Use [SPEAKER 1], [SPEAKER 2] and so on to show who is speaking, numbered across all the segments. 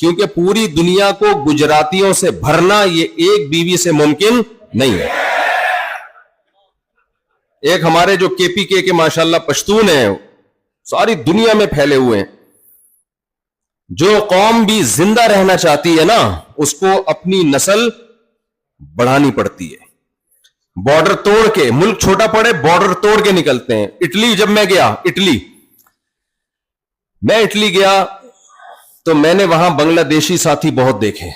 [SPEAKER 1] کیونکہ پوری دنیا کو گجراتیوں سے بھرنا یہ ایک بیوی سے ممکن نہیں ہے. ایک ہمارے جو کے پی کے ماشاءاللہ پشتون ہیں ساری دنیا میں پھیلے ہوئے ہیں. جو قوم بھی زندہ رہنا چاہتی ہے نا اس کو اپنی نسل بڑھانی پڑتی ہے. بارڈر توڑ کے, ملک چھوٹا پڑے بارڈر توڑ کے نکلتے ہیں. اٹلی جب میں گیا, اٹلی گیا تو میں نے وہاں بنگلہ دیشی ساتھی بہت دیکھے.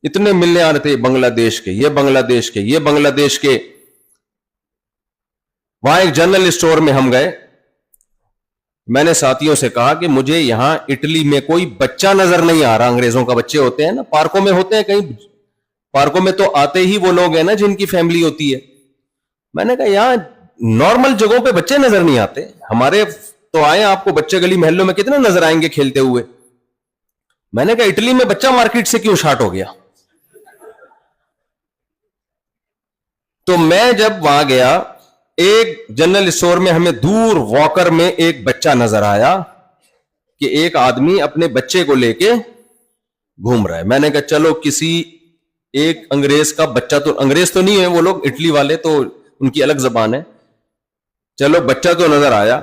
[SPEAKER 1] اتنے ملنے آ رہے تھے بنگلہ دیش کے, یہ بنگلہ دیش کے, یہ بنگلہ دیش کے. وہاں ایک جنرل اسٹور میں ہم گئے. میں نے ساتھیوں سے کہا کہ مجھے یہاں اٹلی میں کوئی بچہ نظر نہیں آ رہا. انگریزوں کا بچے ہوتے ہیں نا, پارکوں میں ہوتے ہیں, کہیں پارکوں میں تو آتے ہی وہ لوگ ہیں نا جن کی فیملی ہوتی ہے. میں نے کہا یہاں نارمل جگہوں پہ بچے نظر نہیں آتے. ہمارے تو آئے, آپ کو بچے گلی محلوں میں کتنے نظر آئیں گے کھیلتے ہوئے. میں نے کہا اٹلی میں بچہ مارکیٹ سے کیوں شارٹ ہو گیا. تو میں جب وہاں گیا ایک جنرل اسٹور میں ہمیں دور واکر میں ایک بچہ نظر آیا کہ ایک آدمی اپنے بچے کو لے کے گھوم رہا ہے. میں نے کہا چلو کسی ایک انگریز کا بچہ, تو انگریز تو نہیں ہے وہ لوگ, اٹلی والے تو ان کی الگ زبان ہے. چلو بچہ تو نظر آیا.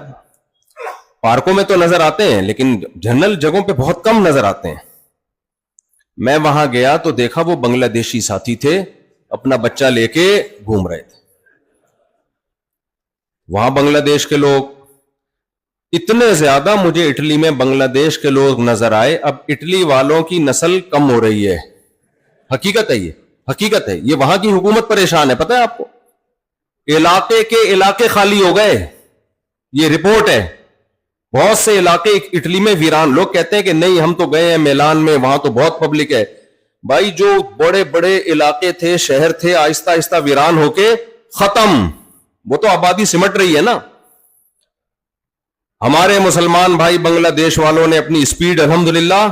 [SPEAKER 1] پارکوں میں تو نظر آتے ہیں لیکن جنرل جگہوں پہ بہت کم نظر آتے ہیں. میں وہاں گیا تو دیکھا وہ بنگلہ دیشی ساتھی تھے, اپنا بچہ لے کے گھوم رہے تھے. وہاں بنگلہ دیش کے لوگ اتنے زیادہ مجھے اٹلی میں بنگلہ دیش کے لوگ نظر آئے. اب اٹلی والوں کی نسل کم ہو رہی ہے, حقیقت ہے, یہ حقیقت ہے. یہ وہاں کی حکومت پریشان ہے, پتہ ہے آپ کو. علاقے کے علاقے خالی ہو گئے, یہ رپورٹ ہے. بہت سے علاقے اٹلی میں ویران. لوگ کہتے ہیں کہ نہیں ہم تو گئے ہیں میلان میں, وہاں تو بہت پبلک ہے. بھائی جو بڑے بڑے علاقے تھے, شہر تھے, آہستہ آہستہ ویران ہو کے ختم. وہ تو آبادی سمٹ رہی ہے نا. ہمارے مسلمان بھائی بنگلہ دیش والوں نے اپنی سپیڈ الحمدللہ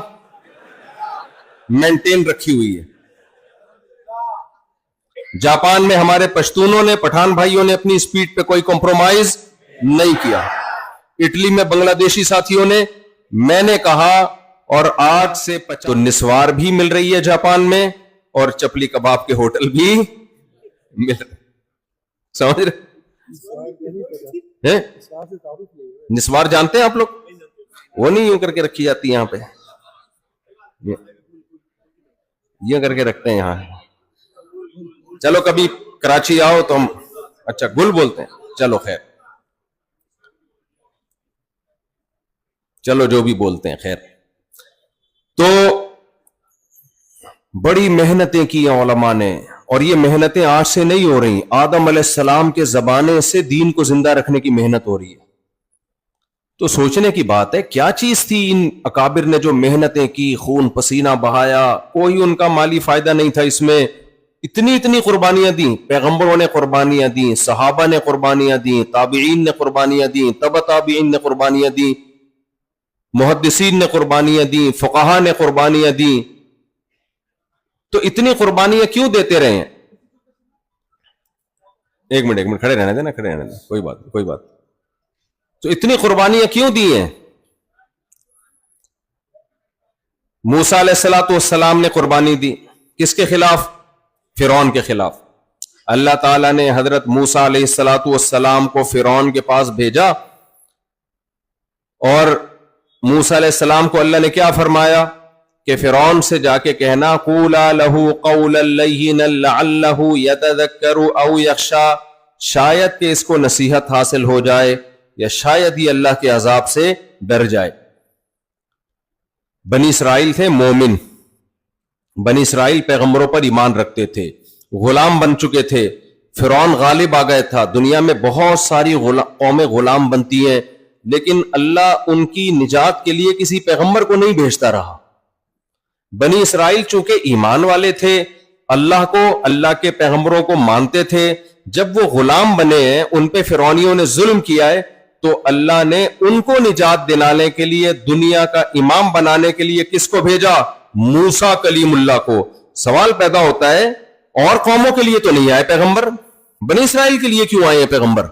[SPEAKER 1] مینٹین رکھی ہوئی ہے. جاپان میں ہمارے پشتونوں نے, پٹھان بھائیوں نے اپنی سپیڈ پہ کوئی کمپرومائز نہیں کیا. اٹلی میں بنگلہ دیشی ساتھیوں نے, میں نے کہا, اور 8 سے 50 تو نسوار بھی مل رہی ہے جاپان میں, اور چپلی کباب کے ہوٹل بھی مل رہے. سمجھ رہے نسوار جانتے ہیں آپ لوگ؟ وہ نہیں یوں کر کے رکھی جاتی یہاں پہ, یہ کر کے رکھتے ہیں یہاں. چلو کبھی کراچی آؤ تو ہم, اچھا گل بولتے ہیں, چلو خیر, چلو جو بھی بولتے ہیں خیر. تو بڑی محنتیں کی علماء نے, اور یہ محنتیں آج سے نہیں ہو رہی. آدم علیہ السلام کے زمانے سے دین کو زندہ رکھنے کی محنت ہو رہی ہے. تو سوچنے کی بات ہے کیا چیز تھی ان اکابر نے جو محنتیں کی, خون پسینہ بہایا, کوئی ان کا مالی فائدہ نہیں تھا اس میں. اتنی قربانیاں دیں, پیغمبروں نے قربانیاں دیں, صحابہ نے قربانیاں دیں, تابعین نے قربانیاں دیں, تبع تابعین نے قربانیاں دیں, محدثین نے قربانیاں دیں, فقہا نے قربانیاں دیں. تو اتنی قربانیاں کیوں دیتے رہے ہیں؟ ایک منٹ کھڑے رہنے دینا, کھڑے رہنے دینا, کوئی بات. تو اتنی قربانیاں کیوں دی ہیں؟ موسیٰ علیہ السلام نے قربانی دی, کس کے خلاف؟ فرعون کے خلاف. اللہ تعالیٰ نے حضرت موسیٰ علیہ السلام کو فرعون کے پاس بھیجا, اور موسیٰ علیہ السلام کو اللہ نے کیا فرمایا کہ فرعون سے جا کے کہنا قولا لہ قولا لینا لعلہ یتذکر او یخشی, شاید کہ اس کو نصیحت حاصل ہو جائے یا شاید ہی اللہ کے عذاب سے ڈر جائے. بنی اسرائیل تھے مومن, بنی اسرائیل پیغمبروں پر ایمان رکھتے تھے, غلام بن چکے تھے. فرعون غالب آ گیا تھا. دنیا میں بہت ساری قومیں غلام بنتی ہیں, لیکن اللہ ان کی نجات کے لیے کسی پیغمبر کو نہیں بھیجتا رہا. بنی اسرائیل چونکہ ایمان والے تھے, اللہ کو, اللہ کے پیغمبروں کو مانتے تھے, جب وہ غلام بنے ہیں, ان پہ فرعونیوں نے ظلم کیا ہے, تو اللہ نے ان کو نجات دلانے کے لیے, دنیا کا امام بنانے کے لیے کس کو بھیجا؟ موسیٰ کلیم اللہ کو. سوال پیدا ہوتا ہے اور قوموں کے لیے تو نہیں آئے پیغمبر, بنی اسرائیل کے لیے کیوں آئے ہیں پیغمبر؟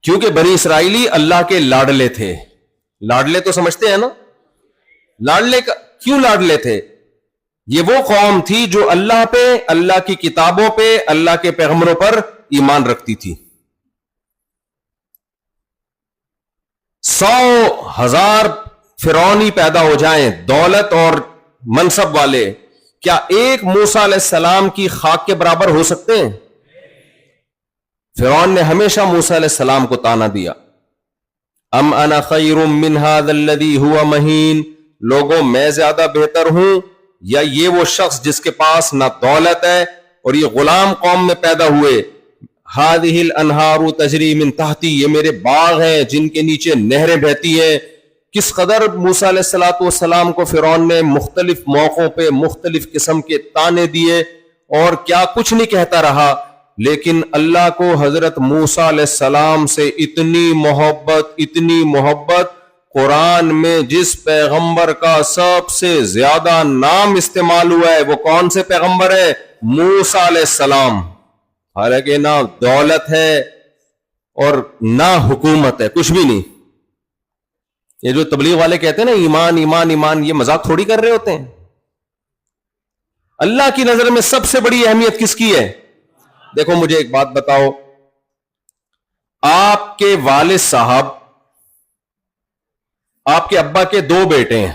[SPEAKER 1] کیونکہ بنی اسرائیلی اللہ کے لاڈلے تھے. لاڈلے تو سمجھتے ہیں نا, لاڈلے کا کیوں لاڈلے تھے؟ یہ وہ قوم تھی جو اللہ پہ، اللہ کی کتابوں پہ، اللہ کے پیغمبروں پر ایمان رکھتی تھی. 100,000 فرعونی پیدا ہو جائیں دولت اور منصب والے، کیا ایک موسیٰ علیہ السلام کی خاک کے برابر ہو سکتے ہیں؟ فرعون نے ہمیشہ موسیٰ علیہ السلام کو تانا دیا. ام انا خیر من ھذا الذی ھو مہین، لوگوں میں زیادہ بہتر ہوں یا یہ وہ شخص جس کے پاس نہ دولت ہے اور یہ غلام قوم میں پیدا ہوئے. ھذہ الانہار تجری من تحتی، یہ میرے باغ ہیں جن کے نیچے نہریں بہتی ہیں. کس قدر موسیٰ علیہ الصلوۃ والسلام کو فرعون نے مختلف موقعوں پہ مختلف قسم کے تانے دیے اور کیا کچھ نہیں کہتا رہا، لیکن اللہ کو حضرت موسیٰ علیہ السلام سے اتنی محبت، قرآن میں جس پیغمبر کا سب سے زیادہ نام استعمال ہوا ہے وہ کون سے پیغمبر ہے؟ موسیٰ علیہ السلام. حالانکہ نہ دولت ہے اور نہ حکومت ہے، کچھ بھی نہیں. یہ جو تبلیغ والے کہتے ہیں نا ایمان ایمان ایمان، یہ مذاق تھوڑی کر رہے ہوتے ہیں. اللہ کی نظر میں سب سے بڑی اہمیت کس کی ہے؟ دیکھو مجھے ایک بات بتاؤ، آپ کے والد صاحب، آپ کے ابا کے 2 بیٹے ہیں،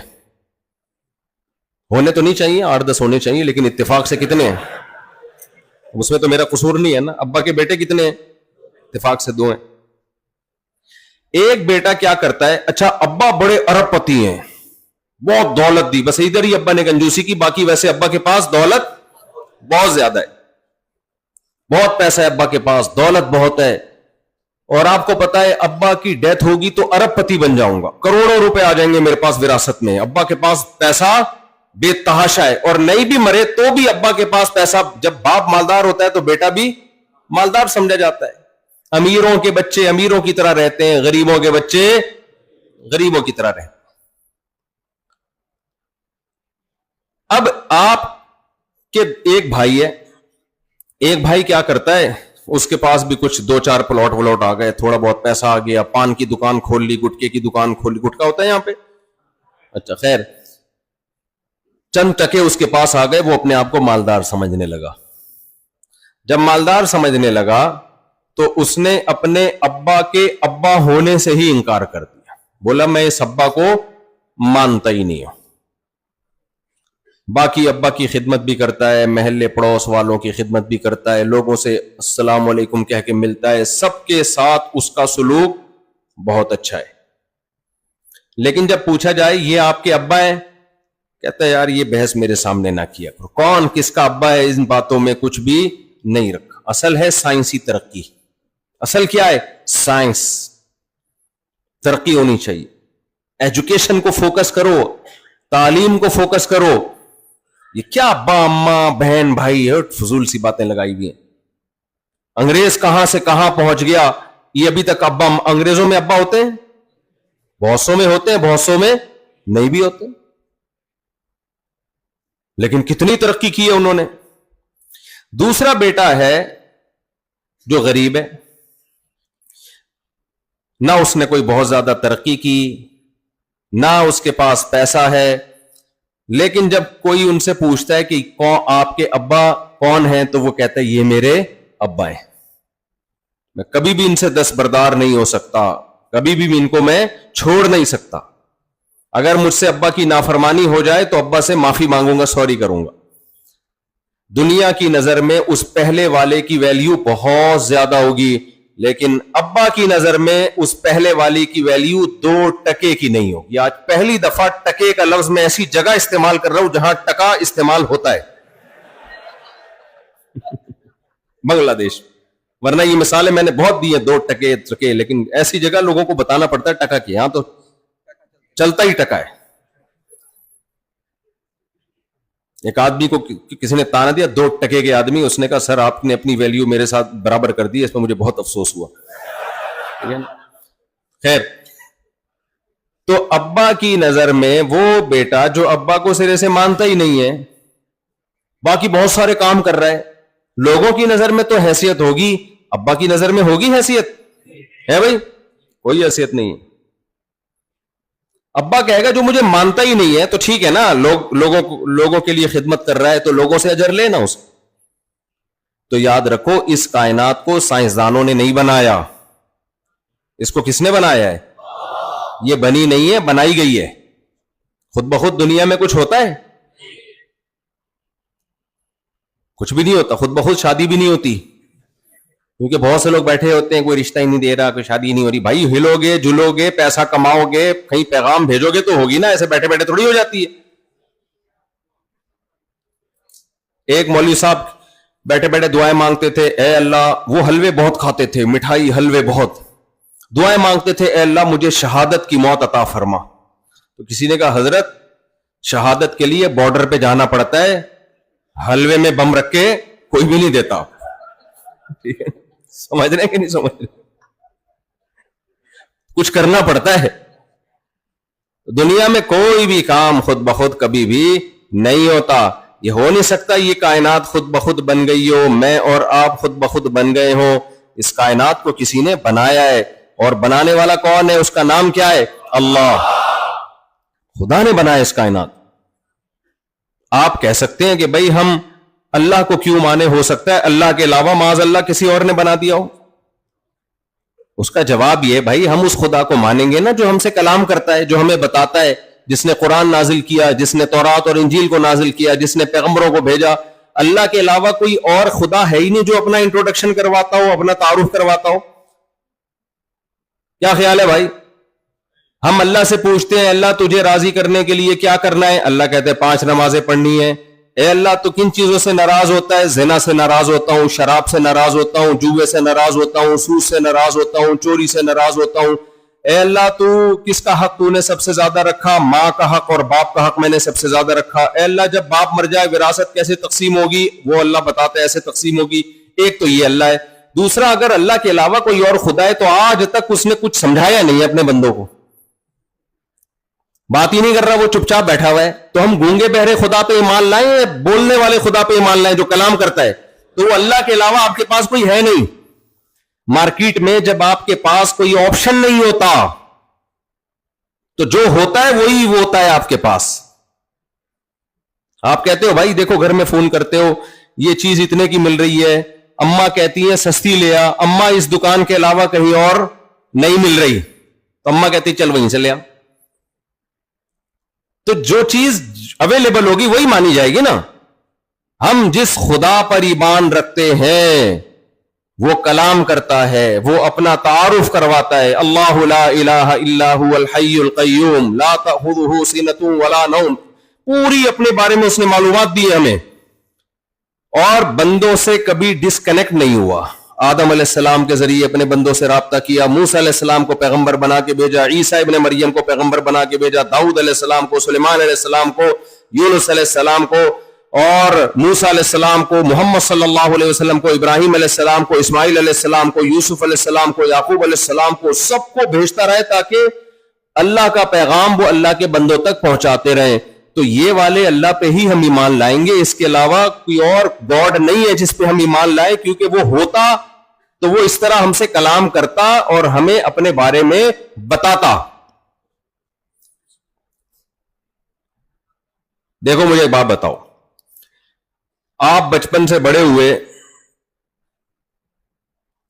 [SPEAKER 1] ہونے تو نہیں چاہیے 8-10 ہونے چاہیے، لیکن اتفاق سے کتنے ہیں؟ اس میں تو میرا قصور نہیں ہے نا. ابا کے بیٹے کتنے ہیں؟ اتفاق سے 2 ہیں. ایک بیٹا کیا کرتا ہے، اچھا ابا بڑے ارب پتی ہیں، بہت دولت دی، بس ادھر ہی ابا نے کنجوسی کی، باقی ویسے ابا کے پاس دولت بہت زیادہ ہے، بہت پیسہ ہے ابا کے پاس، دولت بہت ہے. اور آپ کو پتا ہے ابا کی ڈیتھ ہوگی تو ارب پتی بن جاؤں گا، کروڑوں روپے آ جائیں گے میرے پاس وراثت میں. ابا کے پاس پیسہ بے تحاشا ہے، اور نہیں بھی مرے تو بھی ابا کے پاس پیسہ. جب باپ مالدار ہوتا ہے تو بیٹا بھی مالدار سمجھا جاتا ہے. امیروں کے بچے امیروں کی طرح رہتے ہیں، غریبوں کے بچے غریبوں کی طرح رہتے ہیں. اب آپ کے ایک بھائی ہے، ایک بھائی کیا کرتا ہے، اس کے پاس بھی کچھ 2-4 پلاٹ آ گئے، تھوڑا بہت پیسہ آ گیا، پان کی دکان کھول لی، گٹکے کی دکان کھول لی. گٹکا ہوتا ہے یہاں پہ، اچھا خیر، چند ٹکے اس کے پاس آ گئے، وہ اپنے آپ کو مالدار سمجھنے لگا. جب مالدار سمجھنے لگا تو اس نے اپنے ابا کے ابا ہونے سے ہی انکار کر دیا، بولا میں اس ابا کو مانتا ہی نہیں ہوں. باقی ابا کی خدمت بھی کرتا ہے، محلے پڑوس والوں کی خدمت بھی کرتا ہے، لوگوں سے السلام علیکم کہہ کے ملتا ہے، سب کے ساتھ اس کا سلوک بہت اچھا ہے. لیکن جب پوچھا جائے یہ آپ کے ابا ہیں، کہتا ہے یار یہ بحث میرے سامنے نہ کیا کرو، کون کس کا ابا ہے ان باتوں میں کچھ بھی نہیں رکھا. اصل ہے سائنسی ترقی. اصل کیا ہے؟ سائنس. ترقی ہونی چاہیے، ایجوکیشن کو فوکس کرو، تعلیم کو فوکس کرو. یہ کیا ابا اماں بہن بھائی فضول سی باتیں لگائی ہوئی ہیں. انگریز کہاں سے کہاں پہنچ گیا، یہ ابھی تک ابا. انگریزوں میں ابا ہوتے ہیں، بہت سو میں ہوتے ہیں، بہت سو میں نہیں بھی ہوتے، لیکن کتنی ترقی کی ہے انہوں نے. دوسرا بیٹا ہے جو غریب ہے، نہ اس نے کوئی بہت زیادہ ترقی کی، نہ اس کے پاس پیسہ ہے، لیکن جب کوئی ان سے پوچھتا ہے کہ آپ کے ابا کون ہیں تو وہ کہتا ہے یہ میرے ابا ہیں، میں کبھی بھی ان سے دستبردار نہیں ہو سکتا، کبھی بھی ان کو میں چھوڑ نہیں سکتا. اگر مجھ سے ابا کی نافرمانی ہو جائے تو ابا سے معافی مانگوں گا، سوری کروں گا. دنیا کی نظر میں اس پہلے والے کی ویلیو بہت زیادہ ہوگی، لیکن ابا کی نظر میں اس پہلے والی کی ویلیو 2 ٹکے کی نہیں ہوگی. آج پہلی دفعہ ٹکے کا لفظ میں ایسی جگہ استعمال کر رہا ہوں جہاں ٹکا استعمال ہوتا ہے، بنگلہ دیش. ورنہ یہ مثالیں میں نے بہت دی ہیں، 2 ٹکے، لیکن ایسی جگہ لوگوں کو بتانا پڑتا ہے ٹکا کی. ہاں تو چلتا ہی ٹکا ہے. ایک آدمی کو کسی نے تانا دیا، 2 ٹکے کے آدمی، اس نے کہا سر آپ نے اپنی ویلیو میرے ساتھ برابر کر دی، اس پہ مجھے بہت افسوس ہوا. خیر، تو ابا کی نظر میں وہ بیٹا جو ابا کو سرے سے مانتا ہی نہیں ہے، باقی بہت سارے کام کر رہا ہے، لوگوں کی نظر میں تو حیثیت ہوگی، ابا کی نظر میں ہوگی حیثیت؟ ہے بھائی، کوئی حیثیت نہیں ہے. ابا کہے گا جو مجھے مانتا ہی نہیں ہے تو ٹھیک ہے نا، لوگوں کے لیے خدمت کر رہا ہے تو لوگوں سے اجر لینا اس. تو یاد رکھو اس کائنات کو سائنسدانوں نے نہیں بنایا. اس کو کس نے بنایا ہے؟ یہ بنی نہیں ہے، بنائی گئی ہے. خود بخود دنیا میں کچھ ہوتا ہے؟ کچھ بھی نہیں ہوتا. خود بخود شادی بھی نہیں ہوتی، کیونکہ بہت سے لوگ بیٹھے ہوتے ہیں کوئی رشتہ ہی نہیں دے رہا، کوئی شادی نہیں ہو رہی. بھائی ہلو گے جلو گے پیسہ کماؤ گے کہیں پیغام بھیجو گے تو ہوگی نا، ایسے بیٹھے بیٹھے تھوڑی ہو جاتی ہے. ایک مولوی صاحب بیٹھے بیٹھے دعائیں مانگتے تھے، اے اللہ، وہ حلوے بہت کھاتے تھے، مٹھائی حلوے بہت، دعائیں مانگتے تھے اے اللہ مجھے شہادت کی موت عطا فرما. تو کسی نے کہا حضرت شہادت کے لیے بارڈر پہ جانا پڑتا ہے، حلوے میں بم رکھ کے کوئی بھی نہیں دیتا. سمجھ رہے ہیں کہ نہیں سمجھ رہے؟ کچھ کرنا پڑتا ہے. دنیا میں کوئی بھی کام خود بخود کبھی بھی نہیں ہوتا. یہ ہو نہیں سکتا یہ کائنات خود بخود بن گئی ہو، میں اور آپ خود بخود بن گئے ہوں. اس کائنات کو کسی نے بنایا ہے، اور بنانے والا کون ہے؟ اس کا نام کیا ہے؟ اللہ. خدا نے بنایا اس کائنات. آپ کہہ سکتے ہیں کہ بھئی ہم اللہ کو کیوں مانے؟ ہو سکتا ہے اللہ کے علاوہ معاذ اللہ کسی اور نے بنا دیا ہو. اس کا جواب یہ بھائی ہم اس خدا کو مانیں گے نا جو ہم سے کلام کرتا ہے، جو ہمیں بتاتا ہے، جس نے قرآن نازل کیا، جس نے تورات اور انجیل کو نازل کیا، جس نے پیغمبروں کو بھیجا. اللہ کے علاوہ کوئی اور خدا ہے ہی نہیں جو اپنا انٹروڈکشن کرواتا ہو، اپنا تعارف کرواتا ہو. کیا خیال ہے بھائی؟ ہم اللہ سے پوچھتے ہیں اللہ تجھے راضی کرنے کے لیے کیا کرنا ہے؟ اللہ کہتے ہیں 5 نمازیں پڑھنی ہیں. اے اللہ تو کن چیزوں سے ناراض ہوتا ہے؟ زنا سے ناراض ہوتا ہوں، شراب سے ناراض ہوتا ہوں، جوے سے ناراض ہوتا ہوں، سود سے ناراض ہوتا ہوں، چوری سے ناراض ہوتا ہوں. اے اللہ تو کس کا حق تو نے سب سے زیادہ رکھا؟ ماں کا حق اور باپ کا حق میں نے سب سے زیادہ رکھا. اے اللہ جب باپ مر جائے وراثت کیسے تقسیم ہوگی؟ وہ اللہ بتاتا ہے ایسے تقسیم ہوگی. ایک تو یہ اللہ ہے. دوسرا اگر اللہ کے علاوہ کوئی اور خدا ہے تو آج تک اس نے کچھ سمجھایا نہیں ہے اپنے بندوں کو، بات ہی نہیں کر رہا، وہ چپ چاپ بیٹھا ہوا ہے. تو ہم گونگے بہرے خدا پہ ایمان لائیں، بولنے والے خدا پہ ایمان لائیں جو کلام کرتا ہے؟ تو وہ اللہ کے علاوہ آپ کے پاس کوئی ہے نہیں. مارکیٹ میں جب آپ کے پاس کوئی آپشن نہیں ہوتا تو جو ہوتا ہے وہی وہ ہوتا ہے آپ کے پاس. آپ کہتے ہو بھائی دیکھو گھر میں فون کرتے ہو یہ چیز اتنے کی مل رہی ہے، اماں کہتی ہیں سستی لے آ، اماں اس دکان کے علاوہ کہیں اور نہیں مل رہی، تو اماں کہتی چل وہیں سے لے آ. تو جو چیز اویلیبل ہوگی وہی مانی جائے گی نا. ہم جس خدا پر ایمان رکھتے ہیں وہ کلام کرتا ہے، وہ اپنا تعارف کرواتا ہے. اللہ لا الہ الا هو الحی القیوم لا تأخذہ سنۃ ولا نوم. پوری اپنے بارے میں اس نے معلومات دی ہمیں، اور بندوں سے کبھی ڈسکنیکٹ نہیں ہوا. آدم علیہ السلام کے ذریعے اپنے بندوں سے رابطہ کیا، موسیٰ علیہ السلام کو پیغمبر بنا کے بھیجا، عیسیٰ ابن مریم کو پیغمبر بنا کے بھیجا، داؤد علیہ السلام کو، سلیمان علیہ السلام کو، یونس علیہ السلام کو، اور موسیٰ علیہ السلام کو، محمد صلی اللہ علیہ وسلم کو، ابراہیم علیہ السلام کو، اسماعیل علیہ السلام کو، یوسف علیہ السلام کو، یعقوب علیہ السلام کو، سب کو بھیجتا رہے تاکہ اللہ کا پیغام وہ اللہ کے بندوں تک پہنچاتے رہیں. تو یہ والے اللہ پہ ہی ہم ایمان لائیں گے، اس کے علاوہ کوئی اور گاڈ نہیں ہے جس پہ ہم ایمان لائیں، کیونکہ وہ ہوتا تو وہ اس طرح ہم سے کلام کرتا اور ہمیں اپنے بارے میں بتاتا. دیکھو مجھے ایک بات بتاؤ، آپ بچپن سے بڑے ہوئے،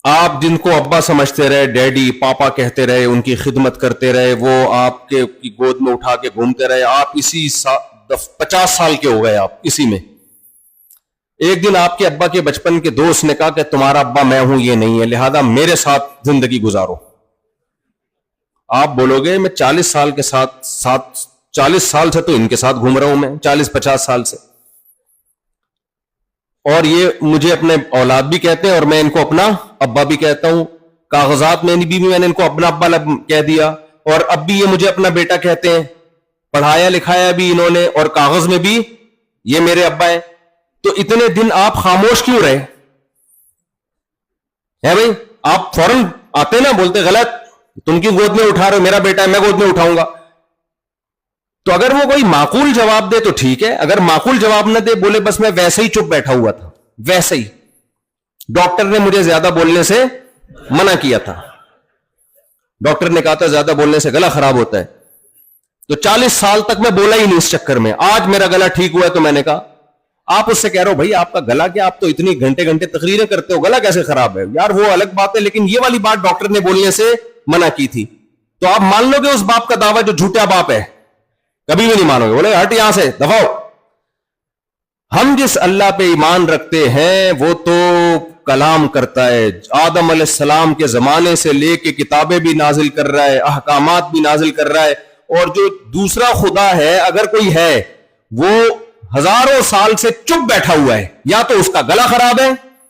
[SPEAKER 1] آپ جن کو ابا سمجھتے رہے، ڈیڈی پاپا کہتے رہے، ان کی خدمت کرتے رہے، وہ آپ کے گود میں اٹھا کے گھومتے رہے، آپ اسی 50 سال کے ہو گئے، آپ اسی میں. ایک دن آپ کے ابا کے بچپن کے دوست نے کہا کہ تمہارا ابا میں ہوں یہ نہیں ہے، لہذا میرے ساتھ زندگی گزارو. آپ بولو گے میں 40 سال کے ساتھ 40 سال سے تو ان کے ساتھ گھوم رہا ہوں، میں 40-50 سال سے، اور یہ مجھے اپنے اولاد بھی کہتے ہیں اور میں ان کو اپنا ابا بھی کہتا ہوں. کاغذات میں بھی میں نے ان کو اپنا ابا کہہ دیا، اور اب بھی یہ مجھے اپنا بیٹا کہتے ہیں. پڑھایا لکھایا بھی انہوں نے، اور کاغذ میں بھی یہ میرے ابا ہیں. تو اتنے دن آپ خاموش کیوں رہے ہے بھائی؟ آپ فوراً آتے نا، بولتے غلط، تم کی گود میں اٹھا رہے ہو، میرا بیٹا ہے میں گود میں اٹھاؤں گا. تو اگر وہ کوئی معقول جواب دے تو ٹھیک ہے، اگر معقول جواب نہ دے، بولے بس میں ویسے ہی چپ بیٹھا ہوا تھا، ویسے ہی ڈاکٹر نے مجھے زیادہ بولنے سے منع کیا تھا، ڈاکٹر نے کہا تھا زیادہ بولنے سے گلا خراب ہوتا ہے، تو 40 سال تک میں بولا ہی نہیں اس چکر میں. آج میرا گلا ٹھیک ہوا ہے تو میں نے کہا. آپ اس سے کہہ رہے ہو بھائی آپ کا گلا کیا, آپ تو اتنی گھنٹے گھنٹے تقریریں کرتے ہو, گلا کیسے خراب ہے؟ یار وہ الگ بات ہے, لیکن یہ والی بات ڈاکٹر نے بولنے سے منع کی تھی. تو آپ مان لو گے اس باپ کا دعویٰ جو جھوٹا باپ ہے؟ کبھی بھی نہیں مانو گے. بولے ہٹ یہاں سے, دفاؤ. ہم جس اللہ پہ ایمان رکھتے ہیں وہ تو کلام کرتا ہے, آدم علیہ السلام کے زمانے سے لے کے کتابیں بھی نازل کر رہا ہے, احکامات بھی نازل کر رہا ہے. اور جو دوسرا خدا ہے, اگر کوئی ہے, وہ ہزاروں سال سے چپ بیٹھا ہوا ہے, یا تو اس کا گلا خراب ہے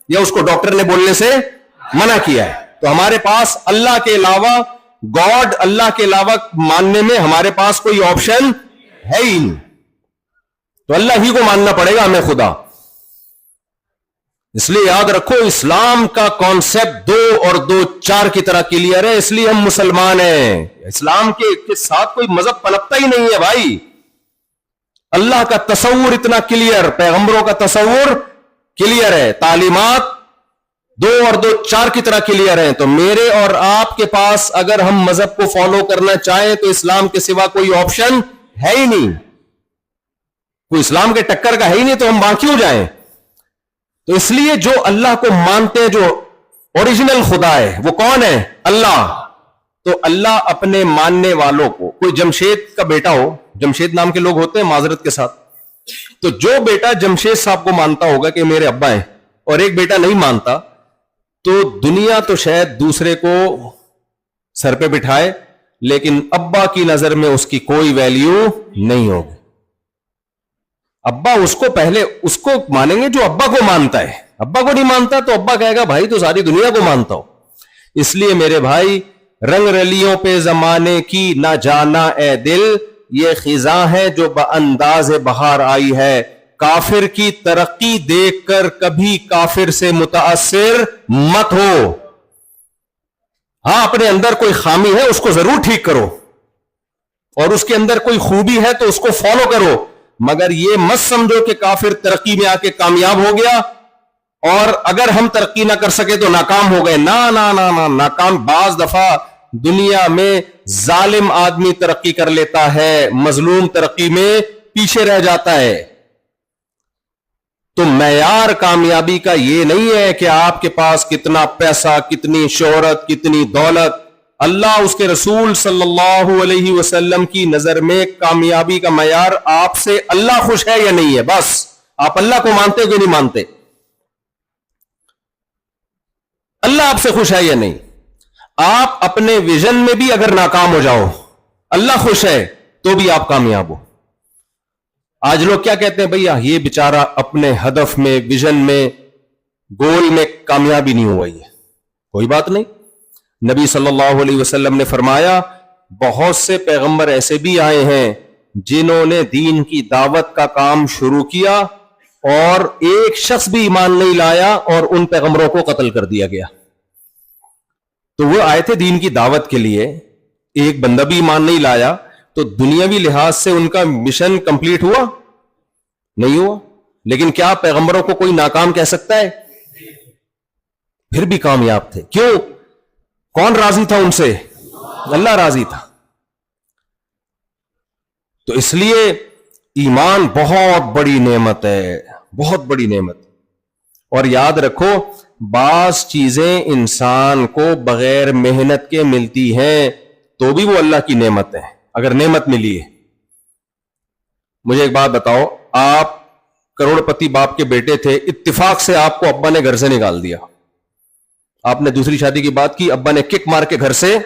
[SPEAKER 1] یا اس کو ڈاکٹر نے بولنے سے منع کیا ہے. تو ہمارے پاس اللہ کے علاوہ, گاڈ اللہ کے علاوہ ماننے میں ہمارے پاس کوئی آپشن ہے ہی نہیں. تو اللہ ہی کو ماننا پڑے گا ہمیں خدا. اس لیے یاد رکھو اسلام کا کانسیپٹ 2 اور 2 4 کی طرح کلیئر ہے, اس لیے ہم مسلمان ہیں. اسلام کے ساتھ کوئی مذہب پنپتا ہی نہیں ہے بھائی. اللہ کا تصور اتنا کلیئر, پیغمبروں کا تصور کلیئر ہے, تعلیمات 2 اور 2 4 کی طرح کلیئر ہیں. تو میرے اور آپ کے پاس اگر ہم مذہب کو فالو کرنا چاہیں تو اسلام کے سوا کوئی آپشن ہے ہی نہیں. کوئی اسلام کے ٹکر کا ہے ہی نہیں, تو ہم وہاں کیوں جائیں؟ تو اس لیے جو اللہ کو مانتے ہیں, جو اوریجنل خدا ہے, وہ کون ہے؟ اللہ. تو اللہ اپنے ماننے والوں کو, کوئی جمشید کا بیٹا ہو, جمشید نام کے لوگ ہوتے ہیں معذرت کے ساتھ, تو جو بیٹا جمشید صاحب کو مانتا ہوگا کہ میرے ابا ہیں, اور ایک بیٹا نہیں مانتا, تو دنیا تو شاید دوسرے کو سر پہ بٹھائے, لیکن ابا کی نظر میں اس کی کوئی ویلیو نہیں ہوگی. ابا اس کو پہلے اس کو مانیں گے جو ابا کو مانتا ہے. ابا کو نہیں مانتا تو ابا کہے گا بھائی تو ساری دنیا کو مانتا ہو. اس لیے میرے بھائی, رنگ رلیوں پہ زمانے کی نہ جانا اے دل, یہ خزاں ہے جو بانداز بہار آئی ہے. کافر کی ترقی دیکھ کر کبھی کافر سے متاثر مت ہو. ہاں, اپنے اندر کوئی خامی ہے اس کو ضرور ٹھیک کرو, اور اس کے اندر کوئی خوبی ہے تو اس کو فالو کرو, مگر یہ مت سمجھو کہ کافر ترقی میں آ کے کامیاب ہو گیا اور اگر ہم ترقی نہ کر سکے تو ناکام ہو گئے. نا نا نا نا, ناکام. بعض دفعہ دنیا میں ظالم آدمی ترقی کر لیتا ہے, مظلوم ترقی میں پیچھے رہ جاتا ہے. تو معیار کامیابی کا یہ نہیں ہے کہ آپ کے پاس کتنا پیسہ, کتنی شہرت, کتنی دولت. اللہ, اس کے رسول صلی اللہ علیہ وسلم کی نظر میں کامیابی کا معیار آپ سے اللہ خوش ہے یا نہیں ہے. بس آپ اللہ کو مانتے ہو کہ نہیں مانتے؟ اللہ آپ سے خوش ہے یا نہیں؟ آپ اپنے ویژن میں بھی اگر ناکام ہو جاؤ, اللہ خوش ہے تو بھی آپ کامیاب ہو. آج لوگ کیا کہتے ہیں, بھئی یہ بیچارہ اپنے ہدف میں, ویژن میں, گول میں کامیابی نہیں ہوا. یہ کوئی بات نہیں. نبی صلی اللہ علیہ وسلم نے فرمایا بہت سے پیغمبر ایسے بھی آئے ہیں جنہوں نے دین کی دعوت کا کام شروع کیا اور ایک شخص بھی ایمان نہیں لایا اور ان پیغمبروں کو قتل کر دیا گیا. تو وہ آئے تھے دین کی دعوت کے لیے, ایک بندہ بھی ایمان نہیں لایا, تو دنیاوی لحاظ سے ان کا مشن کمپلیٹ ہوا نہیں ہوا. لیکن کیا پیغمبروں کو کوئی ناکام کہہ سکتا ہے؟ پھر بھی کامیاب تھے. کیوں؟ کون راضی تھا ان سے؟ اللہ راضی تھا. تو اس لیے ایمان بہت بڑی نعمت ہے, بہت بڑی نعمت. اور یاد رکھو بعض چیزیں انسان کو بغیر محنت کے ملتی ہیں تو بھی وہ اللہ کی نعمت ہے, اگر نعمت ملی ہے. مجھے ایک بات بتاؤ, آپ کروڑ پتی باپ کے بیٹے تھے, اتفاق سے آپ کو ابا نے گھر سے نکال دیا, آپ نے دوسری شادی کی بات کی, ابا نے کک مار کے گھر سے,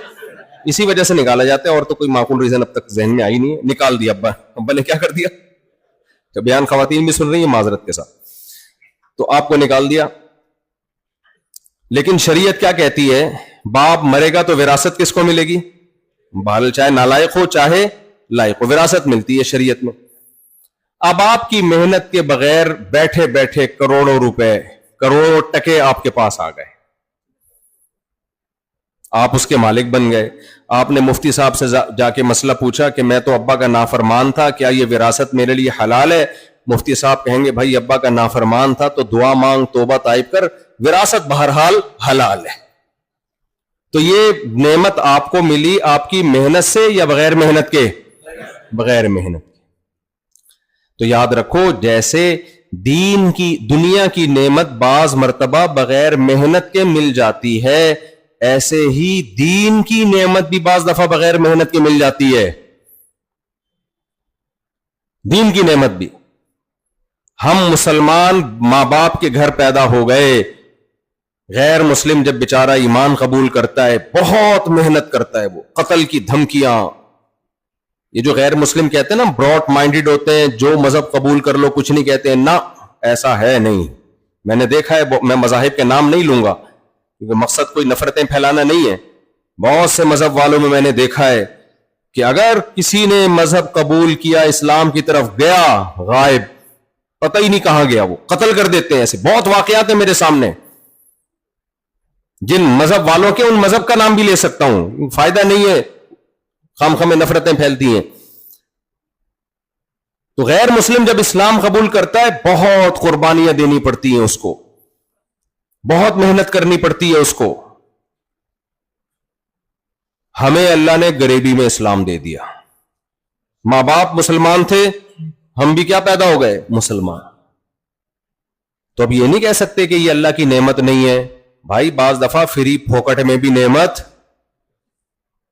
[SPEAKER 1] اسی وجہ سے نکالا جاتا ہے, اور تو کوئی معقول ریزن اب تک ذہن میں آئی نہیں ہے, نکال دیا ابا نے. کیا کر دیا؟ تو بیان خواتین بھی سن رہی ہیں معذرت کے ساتھ, تو آپ کو نکال دیا. لیکن شریعت کیا کہتی ہے, باپ مرے گا تو وراثت کس کو ملے گی؟ بال چاہے نالائق ہو چاہے لائق ہو, وراثت ملتی ہے شریعت میں. اب آپ کی محنت کے بغیر بیٹھے بیٹھے کروڑوں روپے, کروڑوں ٹکے آپ کے پاس آ گئے, آپ اس کے مالک بن گئے. آپ نے مفتی صاحب سے جا کے مسئلہ پوچھا کہ میں تو ابا کا نافرمان تھا, کیا یہ وراثت میرے لیے حلال ہے؟ مفتی صاحب کہیں گے بھائی ابا کا نافرمان تھا تو دعا مانگ, توبہ طائب کر, وراثت بہرحال حلال ہے. تو یہ نعمت آپ کو ملی آپ کی محنت سے یا بغیر محنت کے؟ بغیر محنت کے. تو یاد رکھو جیسے دین کی دنیا کی نعمت بعض مرتبہ بغیر محنت کے مل جاتی ہے، ایسے ہی دین کی نعمت بھی بعض دفعہ بغیر محنت کے مل جاتی ہے. دین کی نعمت بھی. ہم مسلمان ماں باپ کے گھر پیدا ہو گئے، غیر مسلم جب بیچارہ ایمان قبول کرتا ہے بہت محنت کرتا ہے، وہ قتل کی دھمکیاں. یہ جو غیر مسلم کہتے ہیں نا براڈ مائنڈڈ ہوتے ہیں، جو مذہب قبول کر لو کچھ نہیں کہتے ہیں، نہ ایسا ہے نہیں. میں نے دیکھا ہے، میں مذاہب کے نام نہیں لوں گا کیونکہ مقصد کوئی نفرتیں پھیلانا نہیں ہے. بہت سے مذہب والوں میں نے دیکھا ہے کہ اگر کسی نے مذہب قبول کیا، اسلام کی طرف گیا، غائب، پتہ ہی نہیں کہاں گیا، وہ قتل کر دیتے ہیں. ایسے بہت واقعات ہیں میرے سامنے. جن مذہب والوں کے ان مذہب کا نام بھی لے سکتا ہوں، فائدہ نہیں ہے، خام خام نفرتیں پھیلتی ہیں. تو غیر مسلم جب اسلام قبول کرتا ہے بہت قربانیاں دینی پڑتی ہیں، اس کو بہت محنت کرنی پڑتی ہے اس کو. ہمیں اللہ نے غریبی میں اسلام دے دیا. ماں باپ مسلمان تھے، ہم بھی کیا پیدا ہو گئے؟ مسلمان. تو اب یہ نہیں کہہ سکتے کہ یہ اللہ کی نعمت نہیں ہے. بھائی بعض دفعہ فری پھوکٹ میں بھی نعمت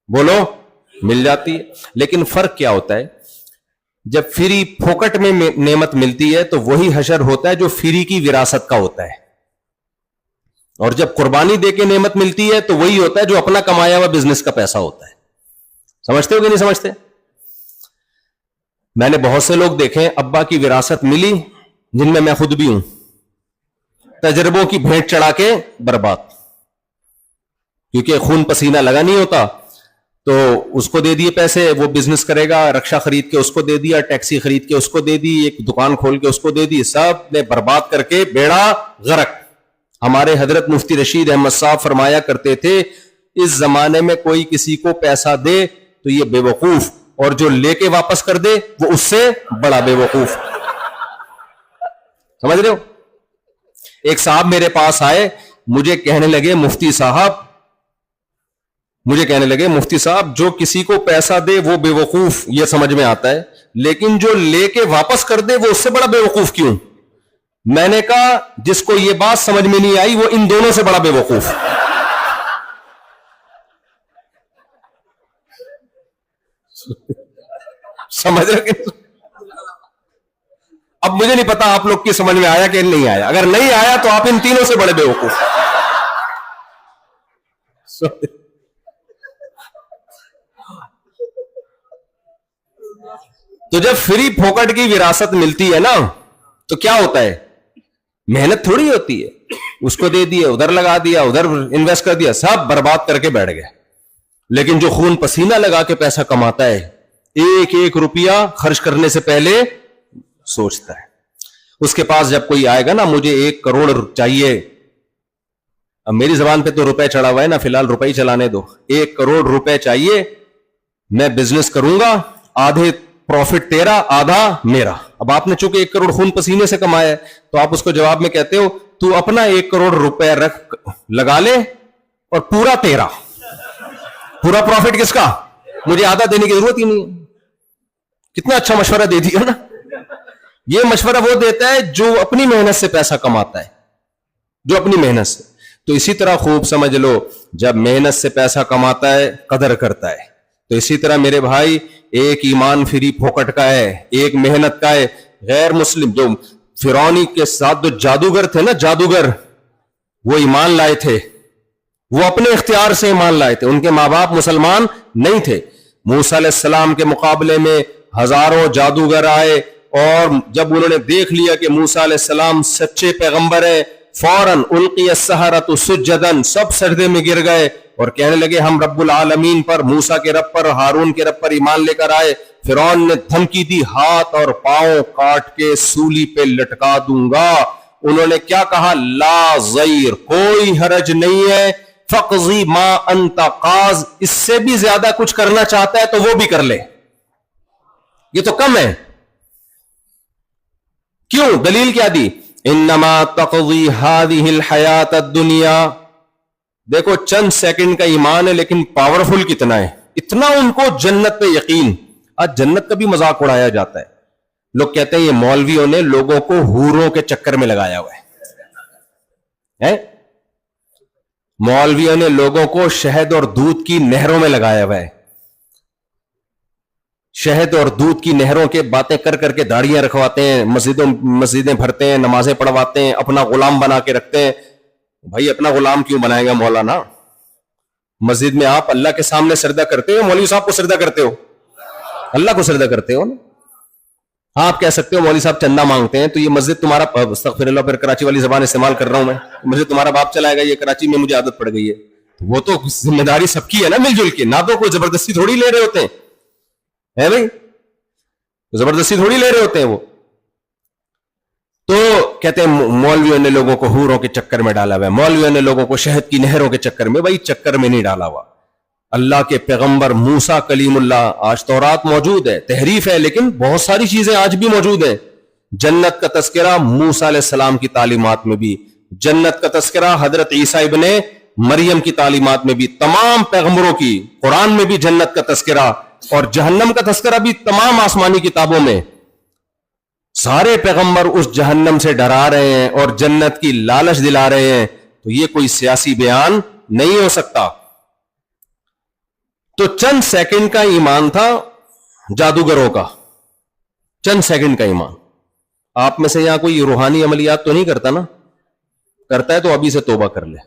[SPEAKER 1] بولو مل جاتی ہے. لیکن فرق کیا ہوتا ہے؟ جب فری پھوکٹ میں نعمت ملتی ہے تو وہی حشر ہوتا ہے جو فری کی وراثت کا ہوتا ہے، اور جب قربانی دے کے نعمت ملتی ہے تو وہی ہوتا ہے جو اپنا کمایا ہوا بزنس کا پیسہ ہوتا ہے. سمجھتے ہو کہ نہیں سمجھتے؟ میں نے بہت سے لوگ دیکھے ابا کی وراثت ملی، جن میں خود بھی ہوں، تجربوں کی بھیٹ چڑھا کے برباد، کیونکہ خون پسینہ لگا نہیں ہوتا. تو اس کو دے دیے پیسے، وہ بزنس کرے گا، رکشا خرید کے اس کو دے دیا، ٹیکسی خرید کے اس کو دے دی، ایک دکان کھول کے اس کو دے دی، سب نے برباد کر کے بیڑا غرق. ہمارے حضرت مفتی رشید احمد صاحب فرمایا کرتے تھے اس زمانے میں کوئی کسی کو پیسہ دے تو یہ بے وقوف، اور جو لے کے واپس کر دے وہ اس سے بڑا بے وقوف. سمجھ رہے ہو؟ ایک صاحب میرے پاس آئے، مجھے کہنے لگے مفتی صاحب جو کسی کو پیسہ دے وہ بے وقوف، یہ سمجھ میں آتا ہے، لیکن جو لے کے واپس کر دے وہ اس سے بڑا بے وقوف کیوں؟ میں نے کہا جس کو یہ بات سمجھ میں نہیں آئی وہ ان دونوں سے بڑا بے وقوف. سمجھ رہے کہ اب مجھے نہیں پتا آپ لوگ کی سمجھ میں آیا کہ نہیں آیا. اگر نہیں آیا تو آپ ان تینوں سے بڑے بے وقوف. تو جب فری پھوکٹ کی وراثت ملتی ہے نا تو کیا ہوتا ہے؟ محنت تھوڑی ہوتی ہے، اس کو دے دیا، ادھر لگا دیا، ادھر انویسٹ کر دیا، سب برباد کر کے بیٹھ گئے. لیکن جو خون پسینہ لگا کے پیسہ کماتا ہے، ایک ایک روپیہ خرچ کرنے سے پہلے سوچتا ہے. اس کے پاس جب کوئی آئے گا نا مجھے 1 کروڑ چاہیے، اب میری زبان پہ تو روپے چڑھا ہوا ہے نا، فی الحال روپے ہی چلانے دو. 1 کروڑ روپے چاہیے، میں بزنس کروں گا، آدھے پروفٹ تیرا آدھا میرا. اب آپ نے چونکہ 1 کروڑ خون پسینے سے کمایا ہے تو آپ اس کو جواب میں کہتے ہو تو اپنا 1 کروڑ روپے رکھ لگا لے اور پورا تیرا، پورا پروفٹ کس کا؟ مجھے آدھا دینے کی ضرورت ہی نہیں ہے. کتنا اچھا مشورہ دے دیا نا. یہ مشورہ وہ دیتا ہے جو اپنی محنت سے پیسہ کماتا ہے، جو اپنی محنت سے. تو اسی طرح خوب سمجھ لو جب محنت سے پیسہ کماتا ہے قدر کرتا ہے. تو اسی طرح میرے بھائی ایک ایمان فری پھوکٹ کا ہے، ایک محنت کا ہے. غیر مسلم جو فرعونی کے ساتھ جو جادوگر تھے نا، جادوگر، وہ ایمان لائے تھے، وہ اپنے اختیار سے ایمان لائے تھے، ان کے ماں باپ مسلمان نہیں تھے. موسیٰ علیہ السلام کے مقابلے میں ہزاروں جادوگر آئے، اور جب انہوں نے دیکھ لیا کہ موسیٰ علیہ السلام سچے پیغمبر ہیں، فوراً القی السحرۃ سجداً، سب سجدے میں گر گئے اور کہنے لگے ہم رب العالمین پر، موسیٰ کے رب پر، ہارون کے رب پر ایمان لے کر آئے. فرعون نے دھمکی دی ہاتھ اور پاؤں کاٹ کے سولی پہ لٹکا دوں گا. انہوں نے کیا کہا؟ لا ضیر، کوئی حرج نہیں ہے، فقضی ما انت قاض، اس سے بھی زیادہ کچھ کرنا چاہتا ہے تو وہ بھی کر لے، یہ تو کم ہے. کیوں؟ دلیل کیا دی؟ انما تقضی هذه الحیات الدنیا. دیکھو چند سیکنڈ کا ایمان ہے لیکن پاورفل کتنا ہے، اتنا ان کو جنت پہ یقین. آج جنت کا بھی مذاق اڑایا جاتا ہے. لوگ کہتے ہیں یہ مولویوں نے لوگوں کو حوروں کے چکر میں لگایا ہوا ہے. مولویوں نے لوگوں کو شہد اور دودھ کی نہروں میں لگایا ہوا ہے. شہد اور دودھ کی نہروں کے باتیں کر کر کے داڑیاں رکھواتے ہیں, مسجدیں بھرتے ہیں, نمازیں پڑھواتے ہیں, اپنا غلام بنا کے رکھتے ہیں. بھائی اپنا غلام کیوں بنائے گا مولانا؟ مسجد میں آپ اللہ کے سامنے سجدہ کرتے ہو, مولوی صاحب کو سجدہ کرتے ہو, اللہ کو سجدہ کرتے ہو نا. ہاں آپ کہہ سکتے ہو مولوی صاحب چندہ مانگتے ہیں تو یہ مسجد تمہارا, استغفر اللہ, پھر کراچی والی زبان استعمال کر رہا ہوں میں, مسجد تمہارا باپ چلائے گا, یہ کراچی میں مجھے عادت پڑ گئی ہے. وہ تو ذمہ داری سب کی ہے نا مل جل کے, نہ تو کوئی زبردستی تھوڑی لے رہے ہوتے ہیں, ہے بھائی, زبردستی تھوڑی لے رہے ہوتے ہیں وہ. تو کہتے ہیں مولویوں نے لوگوں کو حوروں کے چکر میں ڈالا ہوا ہے, مولویوں نے لوگوں کو شہد کی نہروں کے چکر میں. بھائی چکر میں نہیں ڈالا ہوا. اللہ کے پیغمبر موسیٰ کلیم اللہ, آج تورات موجود ہے, تحریف ہے لیکن بہت ساری چیزیں آج بھی موجود ہیں. جنت کا تذکرہ موسیٰ علیہ السلام کی تعلیمات میں بھی, جنت کا تذکرہ حضرت عیسیٰ ابن مریم کی تعلیمات میں بھی, تمام پیغمبروں کی قرآن میں بھی جنت کا تذکرہ, اور جہنم کا تذکرہ بھی تمام آسمانی کتابوں میں. سارے پیغمبر اس جہنم سے ڈرا رہے ہیں اور جنت کی لالچ دلا رہے ہیں. تو یہ کوئی سیاسی بیان نہیں ہو سکتا. تو چند سیکنڈ کا ایمان تھا جادوگروں کا, چند سیکنڈ کا ایمان. آپ میں سے یہاں کوئی روحانی عملیات تو نہیں کرتا نا؟ کرتا ہے تو ابھی سے توبہ کر لے.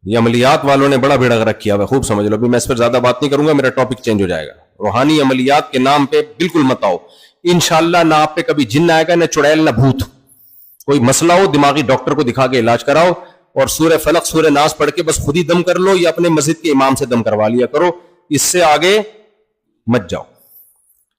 [SPEAKER 1] یہ عملیات والوں نے بڑا بھیڑا غرق کیا ہوا, خوب سمجھ لو. ابھی میں اس پر زیادہ بات نہیں کروں گا, میرا ٹاپک چینج ہو جائے گا. روحانی عملیات کے نام پہ بالکل مت آؤ. انشاءاللہ نہ آپ پہ کبھی جن آئے گا, نہ چڑیل, نہ بھوت. کوئی مسئلہ ہو دماغی ڈاکٹر کو دکھا کے علاج کراؤ, اور سورہ فلق سورہ ناس پڑھ کے بس خود ہی دم کر لو, یا اپنے مسجد کے امام سے دم کروا لیا کرو. اس سے آگے مت جاؤ.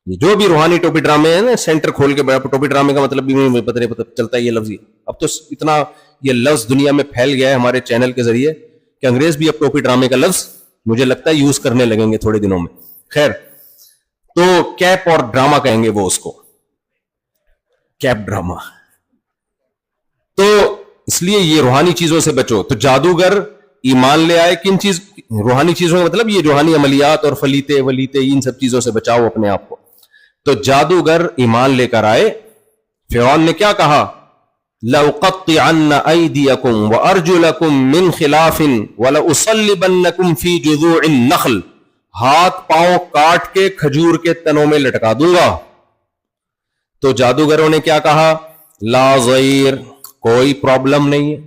[SPEAKER 1] یہ جو بھی روحانی ٹوپی ڈرامے ہیں نا, سینٹر کھول کے, ٹوپی ڈرامے کا مطلب بھی پتہ چلتا ہے یہ لفظ. اب تو اتنا یہ لفظ دنیا میں پھیل گیا ہے ہمارے چینل کے ذریعے کہ انگریز بھی اب ٹوپی ڈرامے کا لفظ مجھے لگتا ہے یوز کرنے لگیں گے تھوڑے دنوں میں. خیر, تو کیپ اور ڈراما کہیں گے وہ اس کو, کیپ ڈراما. تو اس لیے یہ روحانی چیزوں سے بچو. تو جادوگر ایمان لے آئے کن چیز, روحانی چیزوں کا مطلب یہ روحانی عملیات اور فلیتے ولیتے ان سب چیزوں سے بچاؤ اپنے آپ کو. تو جادوگر ایمان لے کر آئے. فرعون نے کیا کہا, لَأُقَطِّعَنَّ أَيْدِيَكُمْ وَأَرْجُلَكُمْ مِنْ خِلَافٍ وَلَأُصَلِّبَنَّكُمْ فِي جُذُوعِ النَّخْلِ, ہاتھ پاؤں کاٹ کے کھجور کے تنوں میں لٹکا دوں گا. تو جادوگروں نے کیا کہا, لا ضیر, کوئی پرابلم نہیں ہے.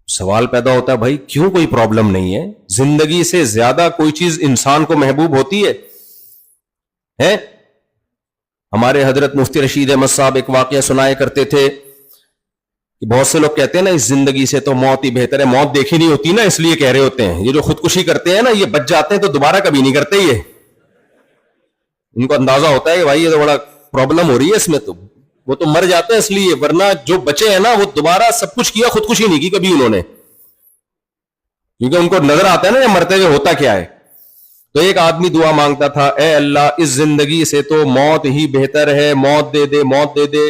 [SPEAKER 1] سوال پیدا ہوتا ہے بھائی کیوں کوئی پرابلم نہیں ہے؟ زندگی سے زیادہ کوئی چیز انسان کو محبوب ہوتی ہے؟ ہمارے حضرت مفتی رشید احمد صاحب ایک واقعہ سنایا کرتے تھے کہ بہت سے لوگ کہتے ہیں نا اس زندگی سے تو موت ہی بہتر ہے. موت دیکھی نہیں ہوتی نا, اس لیے کہہ رہے ہوتے ہیں. یہ جو خودکشی کرتے ہیں نا, یہ بچ جاتے ہیں تو دوبارہ کبھی نہیں کرتے. یہ ان کو اندازہ ہوتا ہے کہ بھائی یہ تو بڑا پرابلم ہو رہی ہے اس میں, تو وہ تو مر جاتے ہیں اس لیے. ورنہ جو بچے ہیں نا وہ دوبارہ سب کچھ کیا, خودکشی نہیں کی کبھی انہوں نے, کیونکہ ان کو نظر آتا ہے نا یہ مرتے ہوئے ہوتا کیا ہے. تو ایک آدمی دعا مانگتا تھا, اے اللہ اس زندگی سے تو موت ہی بہتر ہے, موت دے دے, موت دے دے.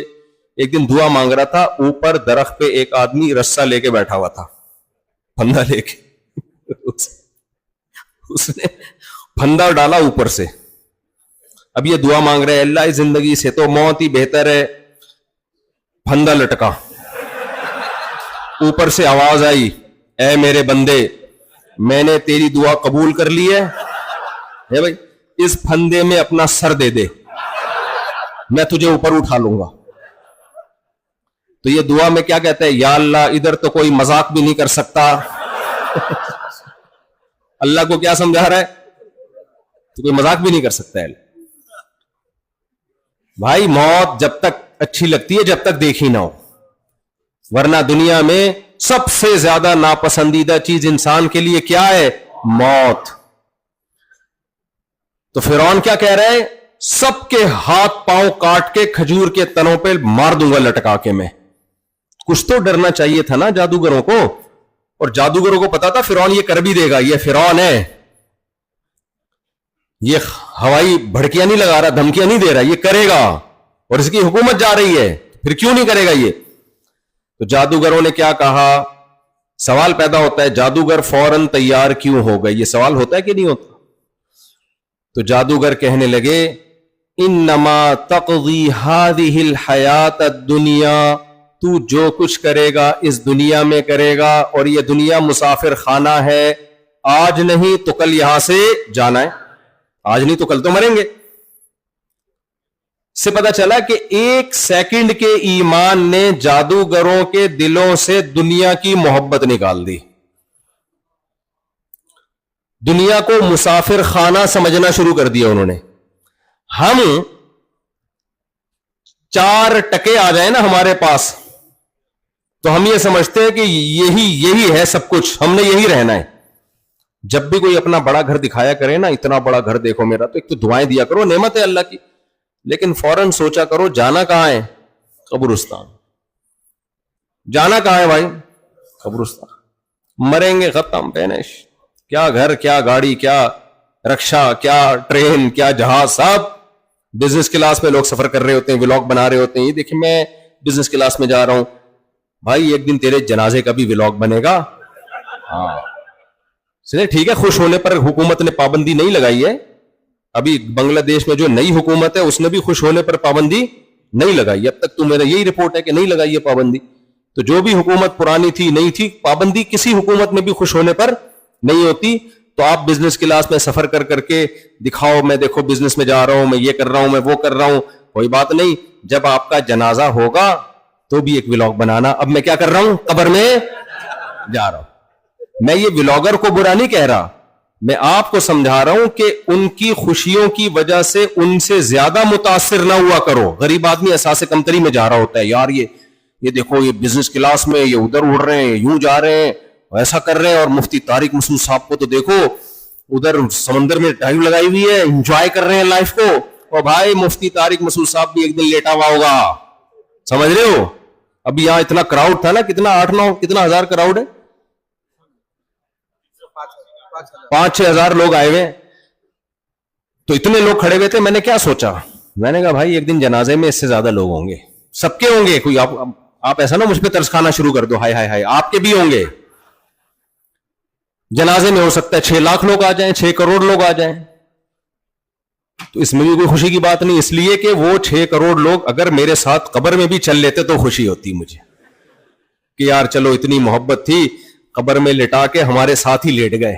[SPEAKER 1] ایک دن دعا مانگ رہا تھا, اوپر درخت پہ ایک آدمی رسہ لے کے بیٹھا ہوا تھا, پھندا لے کے. اس نے پھندا ڈالا اوپر سے. اب یہ دعا مانگ رہے, اللہ اس زندگی سے تو موت ہی بہتر ہے. پھندا لٹکا, اوپر سے آواز آئی, اے میرے بندے میں نے تیری دعا قبول کر لی ہے بھائی, اس پھندے میں اپنا سر دے دے, میں تجھے اوپر اٹھا لوں گا. تو یہ دعا میں کیا کہتا ہے, یا اللہ ادھر تو کوئی مذاق بھی نہیں کر سکتا. اللہ کو کیا سمجھا رہا ہے, تو کوئی مذاق بھی نہیں کر سکتا ہے. بھائی موت جب تک اچھی لگتی ہے جب تک دیکھی نہ ہو, ورنہ دنیا میں سب سے زیادہ ناپسندیدہ چیز انسان کے لیے کیا ہے, موت. تو فرعون کیا کہہ رہا ہے, سب کے ہاتھ پاؤں کاٹ کے کھجور کے تنوں پہ مار دوں گا لٹکا کے میں. کچھ تو ڈرنا چاہیے تھا نا جادوگروں کو, اور جادوگروں کو پتا تھا فرعون یہ کر بھی دے گا, یہ فرعون ہے, یہ ہوائی بھڑکیاں نہیں لگا رہا, دھمکیاں نہیں دے رہا, یہ کرے گا, اور اس کی حکومت جا رہی ہے, پھر کیوں نہیں کرے گا یہ. تو جادوگروں نے کیا کہا, سوال پیدا ہوتا ہے جادوگر فوراً تیار کیوں ہو گئے. یہ سوال ہوتا ہے کہ نہیں ہوتا؟ تو جادوگر کہنے لگے انما تقضی هذه الحیات الدنیا، تو جو کچھ کرے گا اس دنیا میں کرے گا، اور یہ دنیا مسافر خانہ ہے، آج نہیں تو کل یہاں سے جانا ہے، آج نہیں تو کل تو مریں گے۔ سے پتا چلا کہ ایک سیکنڈ کے ایمان نے جادوگروں کے دلوں سے دنیا کی محبت نکال دی، دنیا کو مسافر خانہ سمجھنا شروع کر دیا انہوں نے۔ ہم 4 ٹکے آ جائیں نا ہمارے پاس تو ہم یہ سمجھتے ہیں کہ یہی ہے سب کچھ، ہم نے یہی رہنا ہے۔ جب بھی کوئی اپنا بڑا گھر دکھایا کرے نا، اتنا بڑا گھر دیکھو میرا، تو ایک تو دعائیں دیا کرو، نعمت ہے اللہ کی، لیکن فوراً سوچا کرو جانا کہاں ہے؟ قبرستان۔ جانا کہاں ہے بھائی؟ قبرستان۔ مریں گے، ختم، فینش۔ کیا گھر، کیا گاڑی، کیا رکشا، کیا ٹرین، کیا جہاز، سب بزنس کلاس میں لوگ سفر کر رہے ہوتے ہیں، ولاگ بنا رہے ہوتے ہیں، یہ دیکھیں میں بزنس کلاس میں جا رہا ہوں۔ بھائی ایک دن تیرے جنازے کا بھی ولاگ بنے گا۔ ہاں ٹھیک ہے، خوش ہونے پر حکومت نے پابندی نہیں لگائی ہے، ابھی بنگلہ دیش میں جو نئی حکومت ہے اس نے بھی خوش ہونے پر پابندی نہیں لگائی، اب تک تو میرا یہی رپورٹ ہے کہ نہیں لگائی ہے پابندی۔ تو جو بھی حکومت پرانی تھی نہیں تھی، پابندی کسی حکومت میں بھی خوش ہونے پر نہیں ہوتی۔ تو آپ بزنس کلاس میں سفر کر کر کے دکھاؤ میں دیکھو بزنس میں جا رہا ہوں، میں یہ کر رہا ہوں، میں وہ کر رہا ہوں، کوئی بات نہیں، جب آپ کا جنازہ ہوگا تو بھی ایک ولاگ بنانا۔ اب میں کیا کر رہا ہوں؟ قبر میں جا رہا ہوں۔ میں یہ ولاگر کو برا نہیں کہہ رہا، میں آپ کو سمجھا رہا ہوں کہ ان کی خوشیوں کی وجہ سے ان سے زیادہ متاثر نہ ہوا کرو۔ غریب آدمی احساس کمتری میں جا رہا ہوتا ہے، یار یہ دیکھو یہ بزنس کلاس میں یہ ادھر اڑ رہے ہیں، یوں جا رہے ہیں، ایسا کر رہے ہیں، اور مفتی طارق مسعود صاحب کو تو دیکھو ادھر سمندر میں ڈائیو لگائی ہوئی ہے، انجوائے کر رہے ہیں لائف کو۔ اور بھائی مفتی طارق مسعود صاحب بھی ایک دن لیٹا ہوا ہوگا، سمجھ رہے ہو؟ ابھی یہاں اتنا کراؤڈ تھا نا، کتنا 8-9 کتنا ہزار کراؤڈ ہے، 5-6 ہزار لوگ آئے ہوئے، تو اتنے لوگ کھڑے ہوئے تھے۔ میں نے کیا سوچا، میں نے کہا بھائی ایک دن جنازے میں اس سے زیادہ لوگ ہوں گے، سب کے ہوں گے، کوئی آپ ایسا نہ مجھ پہ ترس کھانا شروع کر دو، ہائے ہائے ہائے، آپ کے بھی ہوں گے۔ جنازے میں ہو سکتا ہے 6 لاکھ لوگ آ جائیں، 6 کروڑ لوگ آ جائیں، تو اس میں بھی کوئی خوشی کی بات نہیں، اس لیے کہ وہ 6 کروڑ لوگ اگر میرے ساتھ قبر میں بھی چل لیتے تو خوشی ہوتی مجھے، کہ یار چلو اتنی محبت تھی، قبر میں لٹا کے ہمارے ساتھ ہی لیٹ گئے۔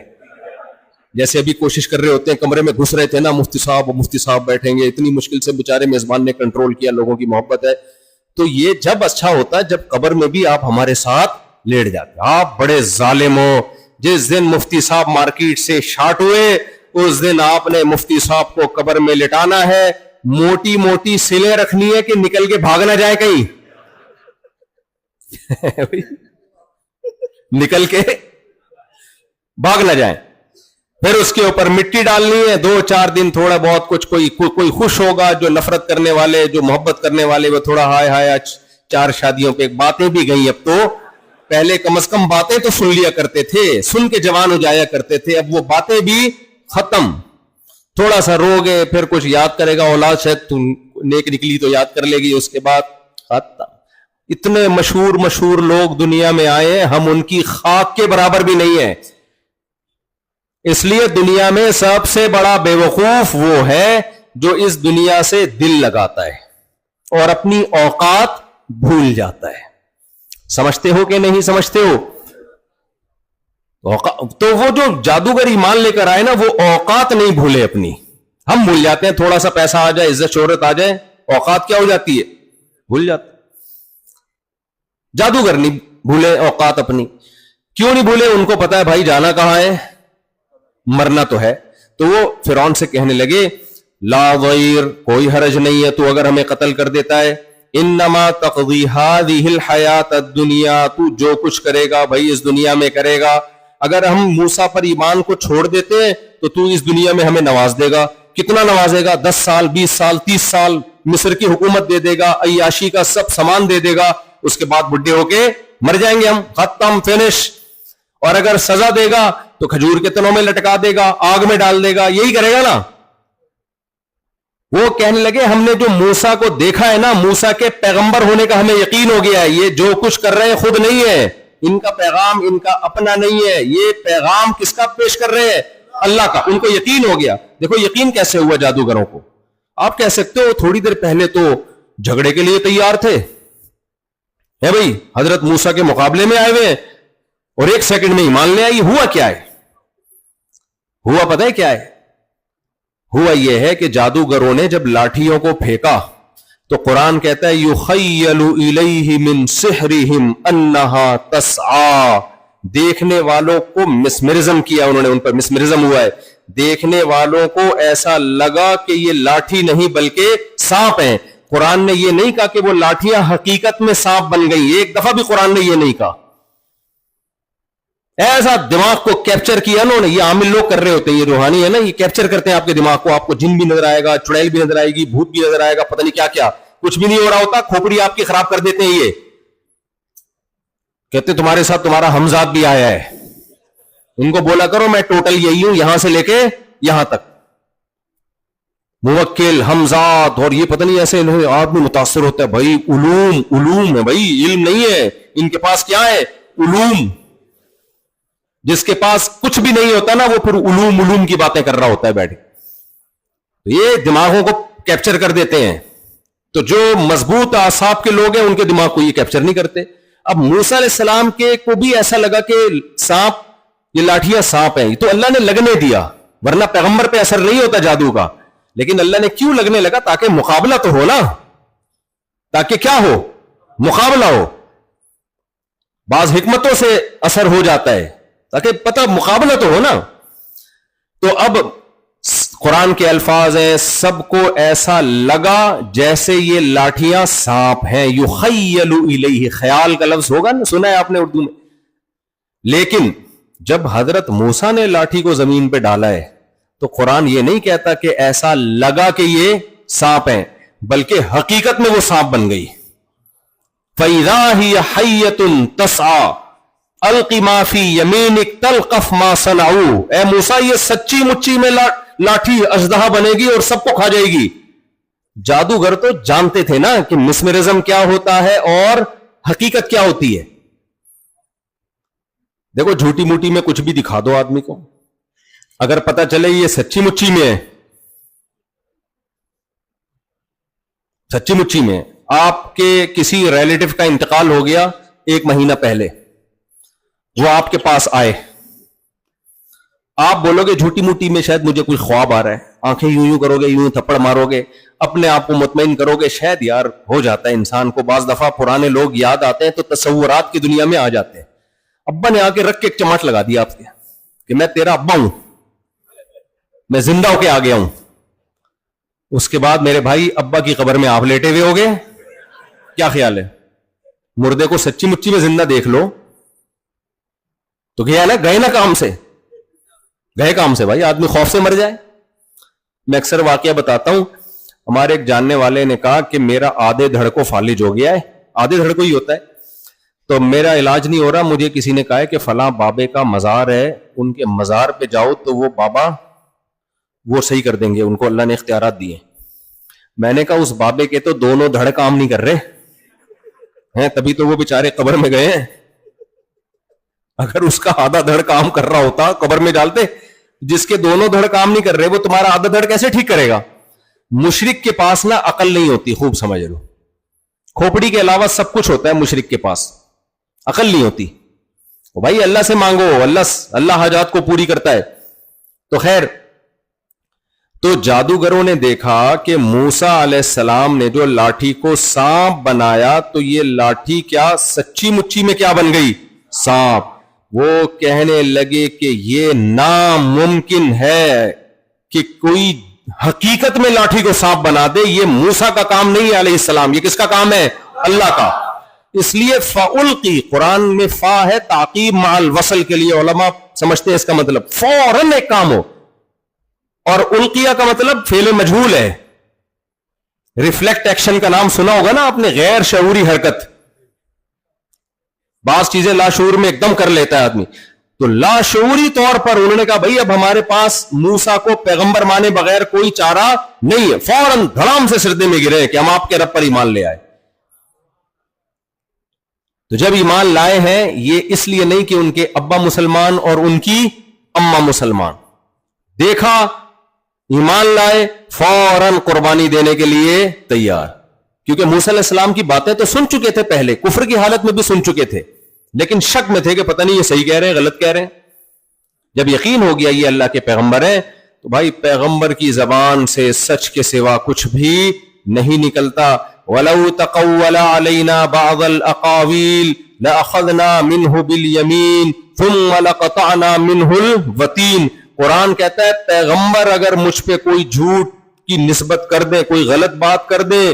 [SPEAKER 1] جیسے ابھی کوشش کر رہے ہوتے ہیں، کمرے میں گھس رہے تھے نا، مفتی صاحب بیٹھیں گے، اتنی مشکل سے بیچارے میزبان نے کنٹرول کیا، لوگوں کی محبت ہے۔ تو یہ جب اچھا ہوتا ہے جب قبر میں بھی آپ ہمارے ساتھ لیٹ جاتے۔ آپ بڑے ظالم ہو، جس دن مفتی صاحب مارکیٹ سے شارٹ ہوئے اس دن آپ نے مفتی صاحب کو قبر میں لٹانا ہے، موٹی موٹی سلیں رکھنی ہے کہ نکل کے بھاگ نہ جائے کہیں نکل کے بھاگ نہ جائیں۔ پھر اس کے اوپر مٹی ڈالنی ہے، 2-4 دن تھوڑا بہت کچھ، کوئی خوش ہوگا، جو نفرت کرنے والے، جو محبت کرنے والے، وہ تھوڑا ہائے ہائے 4 شادیوں پہ باتیں بھی گئی، اب تو پہلے کم از کم باتیں تو سن لیا کرتے تھے، سن کے جوان ہو جایا کرتے تھے، اب وہ باتیں بھی ختم۔ تھوڑا سا رو گے، پھر کچھ یاد کرے گا اولاد، شاید تو نیک نکلی تو یاد کر لے گی، اس کے بعد ختم۔ اتنے مشہور لوگ دنیا میں آئے، ہم ان کی خاک کے برابر بھی نہیں ہیں۔ اس لیے دنیا میں سب سے بڑا بے وقوف وہ ہے جو اس دنیا سے دل لگاتا ہے اور اپنی اوقات بھول جاتا ہے۔ سمجھتے ہو کہ نہیں سمجھتے ہو؟ تو وہ جو جادوگر ایمان لے کر آئے نا، وہ اوقات نہیں بھولے اپنی۔ ہم بھول جاتے ہیں، تھوڑا سا پیسہ آ جائے، عزت شہرت آ جائے، اوقات کیا ہو جاتی ہے؟ بھول جاتے۔ جادوگر نہیں بھولے اوقات اپنی۔ کیوں نہیں بھولے؟ ان کو پتا ہے بھائی جانا کہاں ہے، مرنا تو ہے۔ تو وہ فرعون سے کہنے لگے لا ضیر، کوئی حرج نہیں ہے تو اگر ہمیں قتل کر دیتا ہے، انما تقضی هذه الحیات الدنیا، تو جو کچھ کرے گا بھائی اس دنیا میں کرے گا۔ اگر ہم موسیٰ پر ایمان کو چھوڑ دیتے ہیں تو اس دنیا میں ہمیں نواز دے گا۔ کتنا نوازے گا؟ 10 سال، 20 سال، 30 سال مصر کی حکومت دے دے گا، عیاشی کا سب سامان دے دے گا، اس کے بعد بڈھے ہو کے مر جائیں گے ہم، ختم، فینش۔ اور اگر سزا دے گا تو کھجور کے تنوں میں لٹکا دے گا، آگ میں ڈال دے گا، یہی کرے گا نا۔ وہ کہنے لگے ہم نے جو موسیٰ کو دیکھا ہے نا، موسیٰ کے پیغمبر ہونے کا ہمیں یقین ہو گیا ہے، یہ جو کچھ کر رہے ہیں خود نہیں ہے، ان کا پیغام ان کا اپنا نہیں ہے، یہ پیغام کس کا پیش کر رہے ہیں؟ اللہ کا. ان کو یقین ہو گیا. دیکھو یقین کیسے ہوا جادوگروں کو. آپ کہہ سکتے ہو تھوڑی دیر پہلے تو جھگڑے کے لیے تیار تھے, ہے بھائی, حضرت موسیٰ کے مقابلے میں آئے ہوئے ہیں, اور ایک سیکنڈ میں ایمان لے آئی. ہوا کیا ہے؟ ہوا پتہ ہے کیا ہے؟ ہوا یہ ہے کہ جادوگروں نے جب لاٹھیوں کو پھینکا تو قرآن کہتا ہے یخیل الیہ من سحرہم انہا تسعی, دیکھنے والوں کو مسمرزم کیا انہوں نے, ان پر مسمرزم ہوا ہے. دیکھنے والوں کو ایسا لگا کہ یہ لاٹھی نہیں بلکہ سانپ ہیں. قرآن نے یہ نہیں کہا کہ وہ لاٹھیاں حقیقت میں سانپ بن گئی, ایک دفعہ بھی قرآن نے یہ نہیں کہا. ایسا دماغ کو کیپچر کیا انہوں نے. یہ عامل لوگ کر رہے ہوتے ہیں, یہ روحانی ہے نا, یہ کیپچر کرتے ہیں آپ کے دماغ کو. آپ کو جن بھی نظر آئے گا, چڑیل بھی نظر آئے گی, بھوت بھی نظر آئے گا, پتہ نہیں کیا کیا, کچھ بھی نہیں ہو رہا ہوتا, کھوپڑی آپ کی خراب کر دیتے ہیں. یہ کہتے تمہارے ساتھ تمہارا ہمزاد بھی آیا ہے. ان کو بولا کرو میں ٹوٹل یہی ہوں, یہاں سے لے کے یہاں تک, موکل, حمزاد, اور یہ پتہ نہیں ایسے آدمی متاثر ہوتا ہے. بھائی علوم ہے بھائی, علم نہیں ہے ان کے پاس. کیا ہے؟ علوم. جس کے پاس کچھ بھی نہیں ہوتا نا, وہ پھر علوم کی باتیں کر رہا ہوتا ہے بیٹھ. یہ دماغوں کو کیپچر کر دیتے ہیں. تو جو مضبوط اعصاب کے لوگ ہیں ان کے دماغ کو یہ کیپچر نہیں کرتے. اب موسیٰ علیہ السلام کے کو بھی ایسا لگا کہ سانپ, یہ لاٹھیاں سانپ ہیں, تو اللہ نے لگنے دیا, ورنہ پیغمبر پہ اثر نہیں ہوتا جادو کا. لیکن اللہ نے کیوں لگنے لگا؟ تاکہ مقابلہ تو ہو نا, تاکہ کیا ہو؟ مقابلہ ہو. بعض حکمتوں سے اثر ہو جاتا ہے تاکہ پتہ مقابلہ تو ہو نا. تو اب قرآن کے الفاظ ہیں, سب کو ایسا لگا جیسے یہ لاٹھیاں سانپ ہیں. یخیل الیہ, خیال کا لفظ ہوگا نا, سنا ہے آپ نے اردو میں. لیکن جب حضرت موسیٰ نے لاٹھی کو زمین پہ ڈالا ہے تو قرآن یہ نہیں کہتا کہ ایسا لگا کہ یہ سانپ ہیں, بلکہ حقیقت میں وہ سانپ بن گئی. فَإِذَا هِيَ حَيَّةٌ تَسْعَى الْقِ مَا فِي يَمِينِكَ تَلْقَفْ مَا صَنَعُوا. اے موسیٰ, یہ سچی مچی میں لاٹھی اژدہا بنے گی اور سب کو کھا جائے گی. جادوگر تو جانتے تھے نا کہ مسمرزم کیا ہوتا ہے اور حقیقت کیا ہوتی ہے. دیکھو جھوٹی موٹی میں کچھ بھی دکھا دو آدمی کو, اگر پتا چلے یہ سچی مچی میں ہے, سچی مچی میں. آپ کے کسی ریلیٹو کا انتقال ہو گیا 1 مہینہ پہلے, وہ آپ کے پاس آئے, آپ بولو گے جھوٹی موٹی میں شاید مجھے کوئی خواب آ رہا ہے, آنکھیں یوں کرو گے, یوں تھپڑ مارو گے, اپنے آپ کو مطمئن کرو گے, شاید یار ہو جاتا ہے انسان کو. بعض دفعہ پرانے لوگ یاد آتے ہیں تو تصورات کی دنیا میں آ جاتے ہیں. ابا نے آ کے رکھ کے ایک چماٹ لگا دیا آپ کے کہ میں تیرا ابا ہوں, میں زندہ ہو کے آ گیا ہوں. اس کے بعد میرے بھائی ابا کی قبر میں آپ لیٹے ہوئے ہو گئے. کیا خیال ہے؟ مردے کو سچی مچی میں زندہ دیکھ لو تو گیا نا, گئے نا کام سے, گئے کام سے بھائی. آدمی خوف سے مر جائے. میں اکثر واقعہ بتاتا ہوں. ہمارے ایک جاننے والے نے کہا کہ میرا آدھے دھڑ کو فالج ہو گیا ہے, آدھے دھڑ کو ہی ہوتا ہے, تو میرا علاج نہیں ہو رہا. مجھے کسی نے کہا ہے کہ فلاں بابے کا مزار ہے, ان کے مزار پہ جاؤ تو وہ بابا وہ صحیح کر دیں گے, ان کو اللہ نے اختیارات دیے. میں نے کہا اس بابے کے تو دونوں دھڑ کام نہیں کر رہے ہیں, تبھی تو وہ بیچارے قبر میں گئے ہیں. اگر اس کا آدھا دھڑ کام کر رہا ہوتا قبر میں ڈالتے. جس کے دونوں دھڑ کام نہیں کر رہے وہ تمہارا آدھا دھڑ کیسے ٹھیک کرے گا؟ مشرک کے پاس نا عقل نہیں ہوتی, خوب سمجھ لو. کھوپڑی کے علاوہ سب کچھ ہوتا ہے, مشرک کے پاس عقل نہیں ہوتی. بھائی اللہ سے مانگو, اللہ حاجات کو پوری کرتا ہے. تو خیر, تو جادوگروں نے دیکھا کہ موسیٰ علیہ السلام نے جو لاٹھی کو سانپ بنایا تو یہ لاٹھی کیا سچی مچی میں کیا بن گئی؟ سانپ. وہ کہنے لگے کہ یہ ناممکن ہے کہ کوئی حقیقت میں لاٹھی کو سانپ بنا دے. یہ موسیٰ کا کام نہیں ہے علیہ السلام, یہ کس کا کام ہے؟ اللہ کا. اس لیے فَأُلْقِي, قرآن میں فا ہے تعقیب مع الوصل کے لیے. علماء سمجھتے ہیں اس کا مطلب فوراً ایک کام ہو, اور القیہ کا مطلب فعل مجہول ہے. ریفلیکٹ ایکشن کا نام سنا ہوگا نا آپ نے, غیر شعوری حرکت. بعض چیزیں لاشعور میں ایک دم کر لیتا ہے آدمی. تو لاشعوری طور پر انہوں نے کہا بھائی اب ہمارے پاس موسیٰ کو پیغمبر مانے بغیر کوئی چارہ نہیں ہے. فوراً دھڑام سے سجدے میں گرے کہ ہم آپ کے رب پر ایمان لے آئے. تو جب ایمان لائے ہیں, یہ اس لیے نہیں کہ ان کے ابا مسلمان اور ان کی اماں مسلمان, دیکھا, ایمان لائے, فوراً قربانی دینے کے لیے تیار. کیونکہ موسیٰ علیہ السلام کی باتیں تو سن چکے تھے پہلے, کفر کی حالت میں بھی سن چکے تھے, لیکن شک میں تھے کہ پتہ نہیں یہ صحیح کہہ رہے ہیں غلط کہہ رہے ہیں. جب یقین ہو گیا یہ اللہ کے پیغمبر ہیں, تو بھائی پیغمبر کی زبان سے سچ کے سوا کچھ بھی نہیں نکلتا. وَلَوْ تَقَوَّلَ عَلَيْنَا بَعْضَ الْأَقَاوِيلِ لَأَخَذْنَا مِنْهُ بِالْيَمِينِ ثُمَّ لَقَطَعْنَا مِنْهُ الْوَتِينَ. قرآن کہتا ہے پیغمبر اگر مجھ پہ کوئی جھوٹ کی نسبت کر دیں, کوئی غلط بات کر دیں,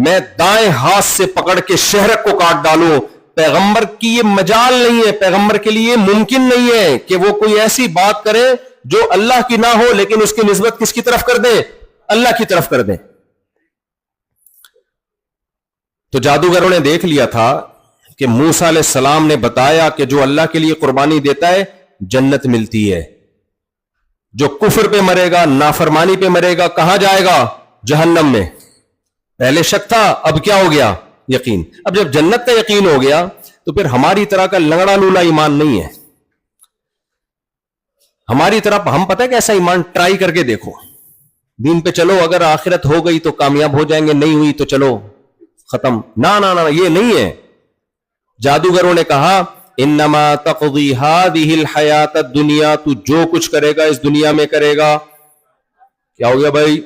[SPEAKER 1] میں دائیں ہاتھ سے پکڑ کے شہرک کو کاٹ ڈالوں. پیغمبر کی یہ مجال نہیں ہے, پیغمبر کے لیے ممکن نہیں ہے کہ وہ کوئی ایسی بات کرے جو اللہ کی نہ ہو, لیکن اس کی نسبت کس کی طرف کر دیں؟ اللہ کی طرف کر دیں. تو جادوگروں نے دیکھ لیا تھا کہ موسیٰ علیہ السلام نے بتایا کہ جو اللہ کے لیے قربانی دیتا ہے جنت ملتی ہے, جو کفر پہ مرے گا, نافرمانی پہ مرے گا, کہاں جائے گا؟ جہنم میں. پہلے شک تھا, اب کیا ہو گیا؟ یقین. اب جب جنت کا یقین ہو گیا تو پھر ہماری طرح کا لنگڑا لولا ایمان نہیں ہے. ہماری طرح ہم پتہ ہے کیسا ایمان, ٹرائی کر کے دیکھو, دین پہ چلو, اگر آخرت ہو گئی تو کامیاب ہو جائیں گے, نہیں ہوئی تو چلو ختم. نہ نہ نہ, یہ نہیں ہے. جادوگروں نے کہا انما تقضی هذه الحیات الدنیا, تو جو کچھ کرے گا اس دنیا میں کرے گا. کیا ہو گیا بھائی؟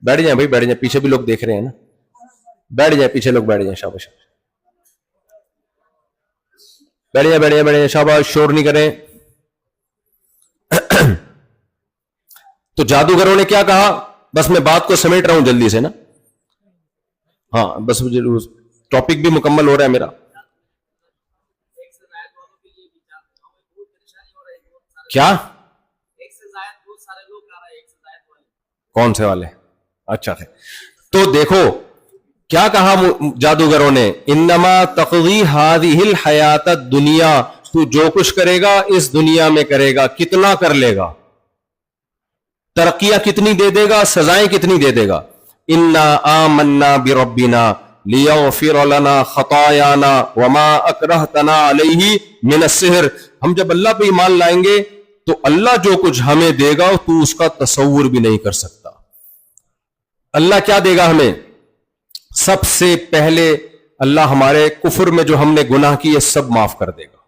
[SPEAKER 1] بیٹھ جائیں بھائی, بیٹھ جائیں, پیچھے بھی لوگ دیکھ رہے ہیں نا, بیٹھ جائیں, پیچھے لوگ بیٹھ جائیں, شاباش, بیٹھ جائیں, بیٹھ جائیں, بیٹھ جائیں, شاباش, شور نہیں کریں. تو جادوگروں نے کیا کہا؟ بس میں بات کو سمیٹ رہا ہوں جلدی سے نا, ہاں بس ٹاپک بھی مکمل ہو رہا ہے میرا. کیا کون سے والے؟ اچھا ہے. تو دیکھو کیا کہا جادوگروں نے, انما تقضی هذه الحیات الدنیا, تو جو کچھ کرے گا اس دنیا میں کرے گا. کتنا کر لے گا؟ ترقیاں کتنی دے دے گا, سزائیں کتنی دے دے گا. انا آمنا بربنا لیغفر لنا خطایانا وما اکرہتنا علیہ من السحر. ہم جب اللہ پہ ایمان لائیں گے تو اللہ جو کچھ ہمیں دے گا تو اس کا تصور بھی نہیں کر سکتا. اللہ کیا دے گا ہمیں؟ سب سے پہلے اللہ ہمارے کفر میں جو ہم نے گناہ کیے سب معاف کر دے گا.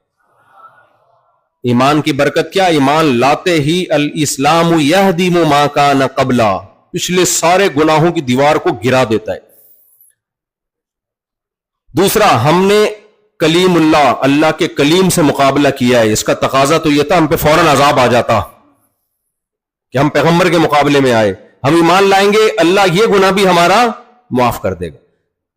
[SPEAKER 1] ایمان کی برکت کیا؟ ایمان لاتے ہی الاسلام یہدم ما کان قبلا, پچھلے سارے گناہوں کی دیوار کو گرا دیتا ہے. دوسرا, ہم نے کلیم اللہ, اللہ کے کلیم سے مقابلہ کیا ہے. اس کا تقاضا تو یہ تھا ہم پہ فوراً عذاب آ جاتا کہ ہم پیغمبر کے مقابلے میں آئے. ہم ایمان لائیں گے, اللہ یہ گناہ بھی ہمارا معاف کر دے گا.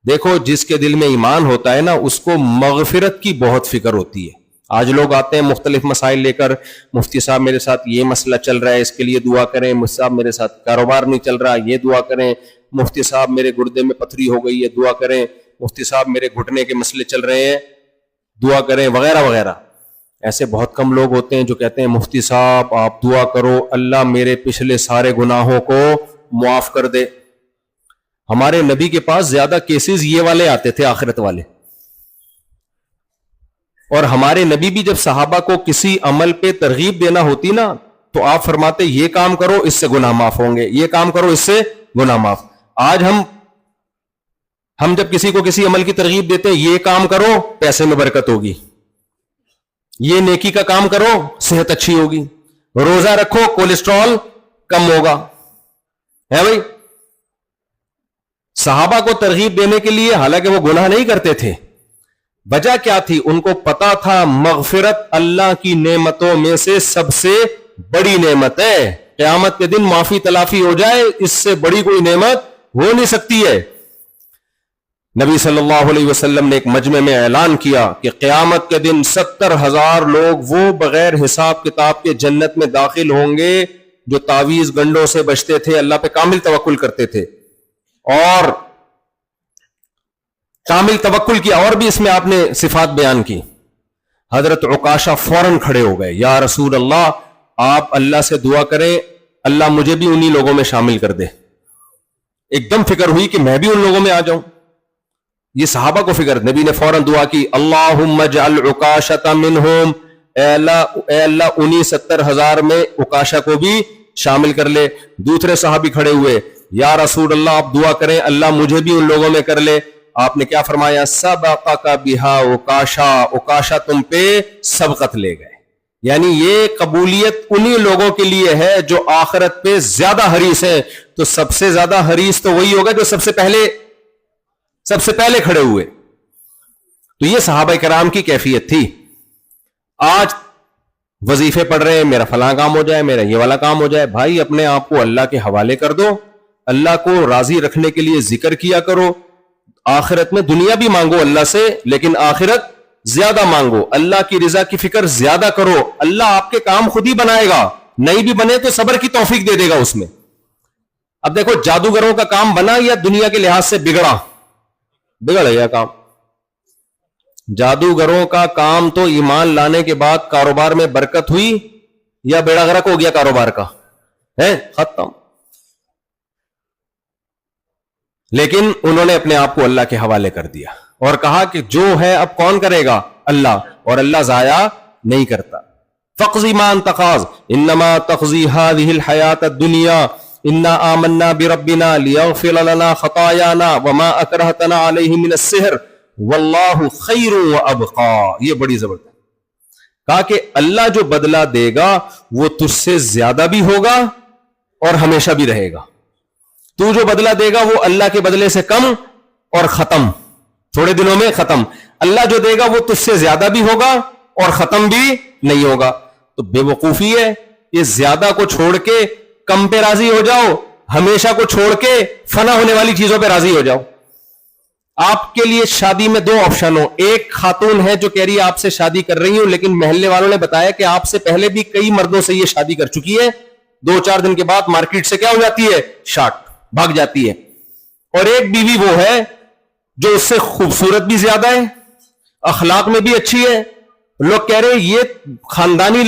[SPEAKER 1] دیکھو جس کے دل میں ایمان ہوتا ہے نا, اس کو مغفرت کی بہت فکر ہوتی ہے. آج لوگ آتے ہیں مختلف مسائل لے کر, مفتی صاحب میرے ساتھ یہ مسئلہ چل رہا ہے, اس کے لیے دعا کریں. مفتی صاحب میرے ساتھ کاروبار نہیں چل رہا, یہ دعا کریں. مفتی صاحب میرے گردے میں پتھری ہو گئی ہے, دعا کریں. مفتی صاحب میرے گھٹنے کے مسئلے چل رہے ہیں, دعا کریں, وغیرہ وغیرہ. ایسے بہت کم لوگ ہوتے ہیں جو کہتے ہیں مفتی صاحب آپ دعا کرو اللہ میرے پچھلے سارے گناہوں کو معاف کر دے. ہمارے نبی کے پاس زیادہ کیسز یہ والے آتے تھے, آخرت والے. اور ہمارے نبی بھی جب صحابہ کو کسی عمل پہ ترغیب دینا ہوتی نا, تو آپ فرماتے یہ کام کرو اس سے گناہ معاف ہوں گے, یہ کام کرو اس سے گناہ معاف. آج ہم جب کسی کو کسی عمل کی ترغیب دیتے ہیں, یہ کام کرو پیسے میں برکت ہوگی, یہ نیکی کا کام کرو صحت اچھی ہوگی, روزہ رکھو کولیسٹرول کم ہوگا, ہے بھائی. صحابہ کو ترغیب دینے کے لیے, حالانکہ وہ گناہ نہیں کرتے تھے, وجہ کیا تھی؟ ان کو پتا تھا مغفرت اللہ کی نعمتوں میں سے سب سے بڑی نعمت ہے. قیامت کے دن معافی تلافی ہو جائے, اس سے بڑی کوئی نعمت ہو نہیں سکتی ہے. نبی صلی اللہ علیہ وسلم نے ایک مجمع میں اعلان کیا کہ قیامت کے دن 70,000 لوگ وہ بغیر حساب کتاب کے جنت میں داخل ہوں گے جو تعویذ گنڈوں سے بچتے تھے, اللہ پہ کامل توکل کرتے تھے. اور کامل توکل کی اور بھی اس میں آپ نے صفات بیان کی. حضرت عکاشہ فوراً کھڑے ہو گئے, یا رسول اللہ آپ اللہ سے دعا کریں اللہ مجھے بھی انہی لوگوں میں شامل کر دے. ایک دم فکر ہوئی کہ میں بھی ان لوگوں میں آ جاؤں. یہ صحابہ کو فکر, نبی نے فوراً دعا کی, اللہم اجعل عکاشۃ منہم, اے اللہ انہی 70,000 میں عکاشہ کو بھی شامل کر لے. دوسرے صحابی کھڑے ہوئے, یا رسول اللہ آپ دعا کریں اللہ مجھے بھی ان لوگوں میں کر لے. آپ نے کیا فرمایا؟ سبقک بہا عکاشہ, عکاشہ تم پہ سبقت لے گئے. یعنی یہ قبولیت انہی لوگوں کے لیے ہے جو آخرت پہ زیادہ حریص ہیں. تو سب سے زیادہ حریص تو وہی ہوگا جو سب سے پہلے کھڑے ہوئے. تو یہ صحابہ کرام کی کیفیت تھی. آج وظیفے پڑھ رہے ہیں, میرا فلاں کام ہو جائے, میرا یہ والا کام ہو جائے. بھائی اپنے آپ کو اللہ کے حوالے کر دو, اللہ کو راضی رکھنے کے لیے ذکر کیا کرو. آخرت میں دنیا بھی مانگو اللہ سے, لیکن آخرت زیادہ مانگو. اللہ کی رضا کی فکر زیادہ کرو. اللہ آپ کے کام خود ہی بنائے گا, نہیں بھی بنے تو صبر کی توفیق دے دے گا اس میں. اب دیکھو جادوگروں کا کام بنا یا دنیا کے لحاظ سے بگڑا یا کام. جادوگروں کا کام تو ایمان لانے کے بعد کاروبار میں برکت ہوئی یا بیڑا غرق ہو گیا کاروبار کا, ہے ختم. لیکن انہوں نے اپنے آپ کو اللہ کے حوالے کر دیا اور کہا کہ جو ہے اب کون کرے گا؟ اللہ, اور اللہ ضائع نہیں کرتا. فقضی ما انت قاض انما تقضی هذه الحیات الدنیا انا آمنا بربنا لیغفر لنا خطایانا وما اکرہتنا علیہ من السحر واللہ خیر وابقا. یہ بڑی زبردست کہا کہ اللہ جو بدلہ دے گا وہ تجھ سے زیادہ بھی ہوگا اور ہمیشہ بھی رہے گا. تو جو بدلہ دے گا وہ اللہ کے بدلے سے کم اور ختم, تھوڑے دنوں میں ختم. اللہ جو دے گا وہ تجھ سے زیادہ بھی ہوگا اور ختم بھی نہیں ہوگا. تو بے وقوفی ہے یہ زیادہ کو چھوڑ کے کم پہ راضی ہو جاؤ, ہمیشہ کو چھوڑ کے فنا ہونے والی چیزوں پہ راضی ہو جاؤ. آپ کے لیے شادی میں دو آپشن ہو. ایک خاتون ہے جو کہہ رہی ہے آپ سے شادی کر رہی ہوں, لیکن محلے والوں نے بتایا کہ آپ سے پہلے بھی کئی مردوں سے یہ شادی کر چکی ہے, 2-4 دن کے بعد مارکیٹ سے کیا ہو جاتی ہے؟ شارٹ, بھاگ جاتی ہے. اور ایک بیوی وہ ہے جو اس سے خوبصورت بھی زیادہ ہے, اخلاق میں بھی اچھی ہے. لوگ کہہ رہے ہیں یہ خاندانی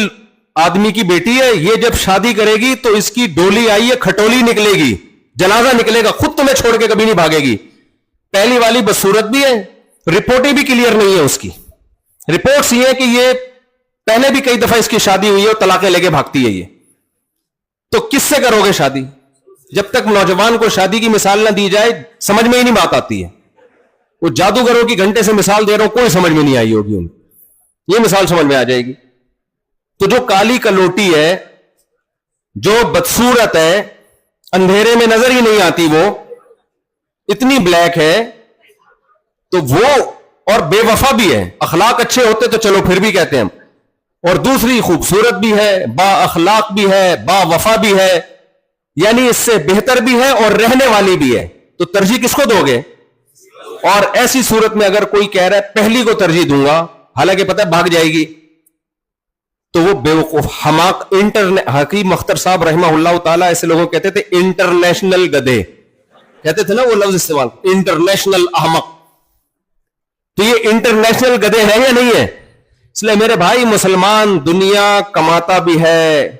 [SPEAKER 1] آدمی کی بیٹی ہے, یہ جب شادی کرے گی تو اس کی ڈولی آئی ہے, کھٹولی نکلے گی, جنازہ نکلے گا, خود تمہیں چھوڑ کے کبھی نہیں بھاگے گی. پہلی والی بدصورت بھی ہے, رپورٹیں بھی کلیئر نہیں ہے اس کی. رپورٹس یہ ہے کہ یہ پہلے بھی کئی دفعہ اس کی شادی ہوئی ہے اور طلاقیں لے کے بھاگتی ہے. یہ تو کس سے کرو گے شادی؟ جب تک نوجوان کو شادی کی مثال نہ دی جائے سمجھ میں ہی نہیں بات آتی ہے. وہ جادوگروں کی گھنٹے سے مثال دے رہا ہوں, کوئی سمجھ میں نہیں آئی ہوگی ان کو, یہ مثال سمجھ میں آ جائے گی. تو جو کالی کلوٹی ہے, جو بدصورت ہے, اندھیرے میں نظر ہی نہیں آتی, وہ اتنی بلیک ہے, تو وہ اور بے وفا بھی ہے. اخلاق اچھے ہوتے تو چلو پھر بھی کہتے ہیں ہم, اور دوسری خوبصورت بھی ہے, با اخلاق بھی ہے, با وفا بھی ہے, یعنی اس سے بہتر بھی ہے اور رہنے والی بھی ہے. تو ترجیح کس کو دو گے؟ اور ایسی صورت میں اگر کوئی کہہ رہا ہے پہلی کو ترجیح دوں گا, حالانکہ پتہ ہے بھاگ جائے گی, تو وہ بے وقوف حماق. حکیم اختر صاحب رحمہ اللہ تعالیٰ ایسے لوگوں کہتے تھے انٹرنیشنل گدھے, کہتے تھے نا وہ لفظ استعمال, انٹرنیشنل احمق. تو یہ انٹرنیشنل گدھے ہیں یا نہیں ہے؟ اس لیے میرے بھائی مسلمان دنیا کماتا بھی ہے,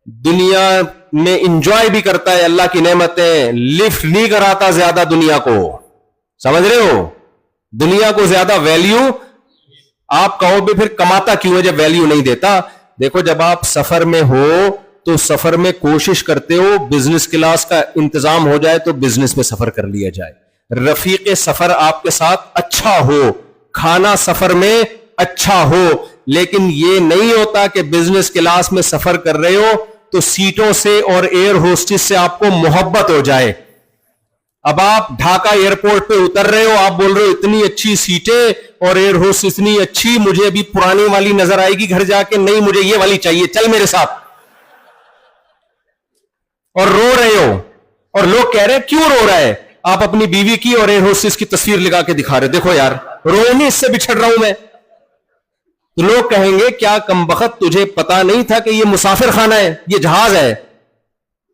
[SPEAKER 1] دنیا میں انجوائے بھی کرتا ہے اللہ کی نعمتیں, لفٹ نہیں کراتا زیادہ دنیا کو, سمجھ رہے ہو؟ دنیا کو زیادہ ویلیو. آپ کہو بھی پھر کماتا کیوں ہے جب ویلیو نہیں دیتا؟ دیکھو جب آپ سفر میں ہو تو سفر میں کوشش کرتے ہو بزنس کلاس کا انتظام ہو جائے تو بزنس میں سفر کر لیا جائے, رفیق سفر آپ کے ساتھ اچھا ہو, کھانا سفر میں اچھا ہو. لیکن یہ نہیں ہوتا کہ بزنس کلاس میں سفر کر رہے ہو تو سیٹوں سے اور ایئر ہوسٹس سے آپ کو محبت ہو جائے. اب آپ ڈھاکہ ایئرپورٹ پہ اتر رہے ہو, آپ بول رہے ہو اتنی اچھی سیٹیں اور ایئر ہوسٹ اتنی اچھی, مجھے ابھی پرانی والی نظر آئے گی گھر جا کے, نہیں مجھے یہ والی چاہیے, چل میرے ساتھ. اور رو رہے ہو, اور لوگ کہہ رہے ہیں کیوں رو رہا ہے؟ آپ اپنی بیوی کی اور ایئر ہوسٹس کی تصویر لگا کے دکھا رہے, دیکھو یار رو نہیں, اس سے بچھڑ رہا ہوں میں. تو لوگ کہیں گے کیا کمبخت تجھے پتا نہیں تھا کہ یہ مسافر خانہ ہے, یہ جہاز ہے,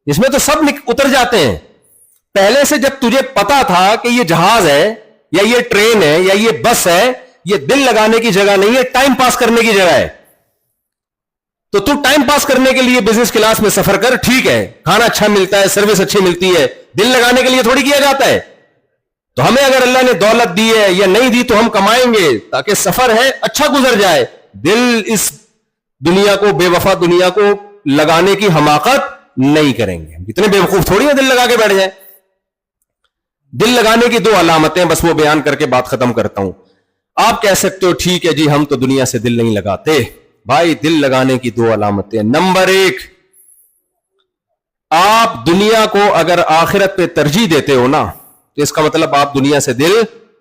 [SPEAKER 1] اس میں تو سب اتر جاتے ہیں. پہلے سے جب تجھے پتا تھا کہ یہ جہاز ہے یا یہ ٹرین ہے یا یہ بس ہے, یہ دل لگانے کی جگہ نہیں ہے, ٹائم پاس کرنے کی جگہ ہے. تو تو ٹائم پاس کرنے کے لیے بزنس کلاس میں سفر کر, ٹھیک ہے, کھانا اچھا ملتا ہے, سروس اچھی ملتی ہے, دل لگانے کے لیے تھوڑی کیا جاتا ہے. تو ہمیں اگر اللہ نے دولت دی ہے یا نہیں دی تو ہم کمائیں گے تاکہ سفر ہے اچھا گزر جائے. دل اس دنیا کو, بے وفا دنیا کو لگانے کی حماقت نہیں کریں گے. اتنے بیوقوف تھوڑی ہیں دل لگا کے بیٹھ جائیں. دل لگانے کی 2 علامتیں بس وہ بیان کر کے بات ختم کرتا ہوں. آپ کہہ سکتے ہو ٹھیک ہے جی ہم تو دنیا سے دل نہیں لگاتے. بھائی دل لگانے کی 2 علامتیں. نمبر 1، آپ دنیا کو اگر آخرت پہ ترجیح دیتے ہو نا تو اس کا مطلب آپ دنیا سے دل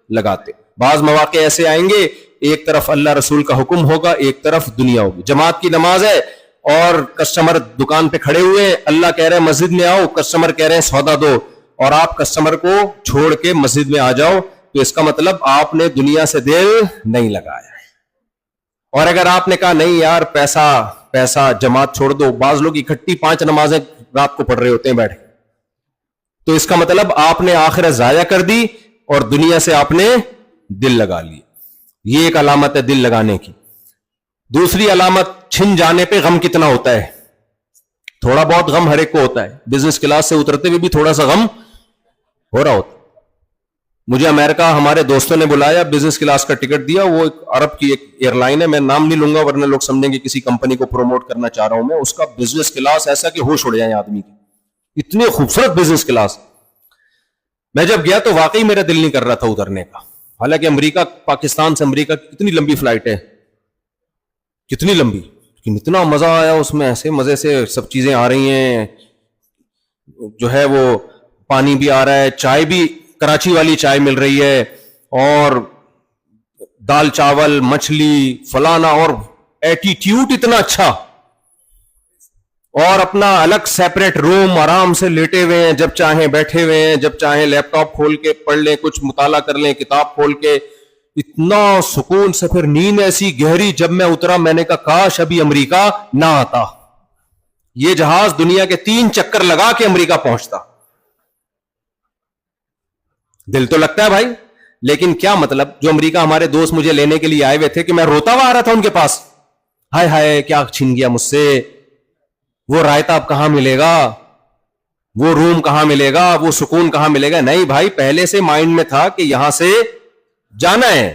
[SPEAKER 1] لگاتے. بعض مواقع ایسے آئیں گے ایک طرف اللہ رسول کا حکم ہوگا، ایک طرف دنیا ہوگی. جماعت کی نماز ہے اور کسٹمر دکان پہ کھڑے ہوئے، اللہ کہہ رہے ہیں مسجد میں آؤ، کسٹمر کہہ رہے ہیں سودا دو، اور آپ کسٹمر کو چھوڑ کے مسجد میں آ جاؤ تو اس کا مطلب آپ نے دنیا سے دل نہیں لگایا. اور اگر آپ نے کہا نہیں یار پیسہ جماعت چھوڑ دو، بعض لوگ اکٹھی 5 نمازیں رات کو پڑھ رہے ہوتے ہیں بیٹھ، تو اس کا مطلب آپ نے آخرت ضائع کر دی اور دنیا سے آپ نے دل لگا لی. یہ ایک علامت ہے دل لگانے کی. دوسری علامت، چھن جانے پہ غم کتنا ہوتا ہے. تھوڑا بہت غم ہر ایک کو ہوتا ہے. بزنس کلاس سے اترتے ہوئے بھی تھوڑا سا غم ہو رہا ہوتا. مجھے امریکہ ہمارے دوستوں نے بلایا، بزنس کلاس کا ٹکٹ دیا. وہ ایک عرب کی ایک ایئر لائن ہے، میں نام نہیں لوں گا ورنہ لوگ سمجھیں گے کسی کمپنی کو پروموٹ کرنا چاہ رہا ہوں میں. اس کا بزنس کلاس ایسا کہ ہوش اڑ جائیں آدمی کی، اتنے خوبصورت بزنس کلاس. میں جب گیا تو واقعی میرا دل نہیں کر رہا تھا اترنے کا. حالانکہ امریکہ، پاکستان سے امریکہ کتنی لمبی فلائٹ ہے، کتنی لمبی، لیکن اتنا مزہ آیا اس میں، ایسے مزے سے سب چیزیں آ رہی ہیں، جو ہے وہ پانی بھی آ رہا ہے، چائے بھی کراچی والی چائے مل رہی ہے، اور دال چاول مچھلی فلانا، اور ایٹیٹیوڈ اتنا اچھا، اور اپنا الگ سیپریٹ روم، آرام سے لیٹے ہوئے ہیں، جب چاہیں بیٹھے ہوئے ہیں، جب چاہیں لیپ ٹاپ کھول کے پڑھ لیں، کچھ مطالعہ کر لیں، کتاب کھول کے، اتنا سکون سے. پھر نیند ایسی گہری. جب میں اترا میں نے کہا کاش ابھی امریکہ نہ آتا، یہ جہاز دنیا کے 3 چکر لگا کے امریکہ پہنچتا. دل تو لگتا ہے بھائی، لیکن کیا مطلب. جو امریکہ ہمارے دوست مجھے لینے کے لیے آئے ہوئے تھے کہ میں روتا ہوا آ رہا تھا ان کے پاس، ہائے ہائے کیا چھین گیا مجھ سے، وہ رائتا اب کہاں ملے گا، وہ روم کہاں ملے گا، وہ سکون کہاں ملے گا. نہیں بھائی، پہلے سے مائنڈ میں تھا کہ یہاں سے جانا ہے.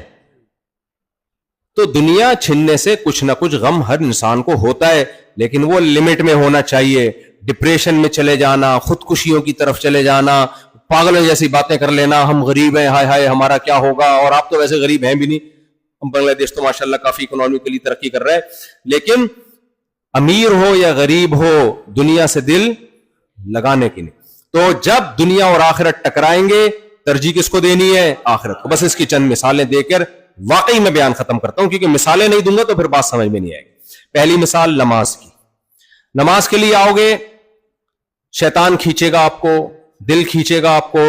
[SPEAKER 1] تو دنیا چھننے سے کچھ نہ کچھ غم ہر انسان کو ہوتا ہے، لیکن وہ لمٹ میں ہونا چاہیے. ڈپریشن میں چلے جانا، خودکشیوں کی طرف چلے جانا، پاگلوں جیسی باتیں کر لینا، ہم غریب ہیں، ہائے ہائے ہمارا کیا ہوگا. اور آپ تو ویسے غریب ہیں بھی نہیں، ہم بنگلہ دیش تو ماشاءاللہ کافی اکنامکلی ترقی کر رہا ہے. لیکن امیر ہو یا غریب ہو، دنیا سے دل لگانے کی نہیں. تو جب دنیا اور آخرت ٹکرائیں گے، ترجیح کس کو دینی ہے؟ آخرت کو. بس اس کی چند مثالیں دے کر واقعی میں بیان ختم کرتا ہوں، کیونکہ مثالیں نہیں دوں گا تو پھر بات سمجھ میں نہیں آئے گی. پہلی مثال نماز کی. نماز کے لیے آؤ گے، شیطان کھینچے گا آپ کو، دل کھینچے گا آپ کو،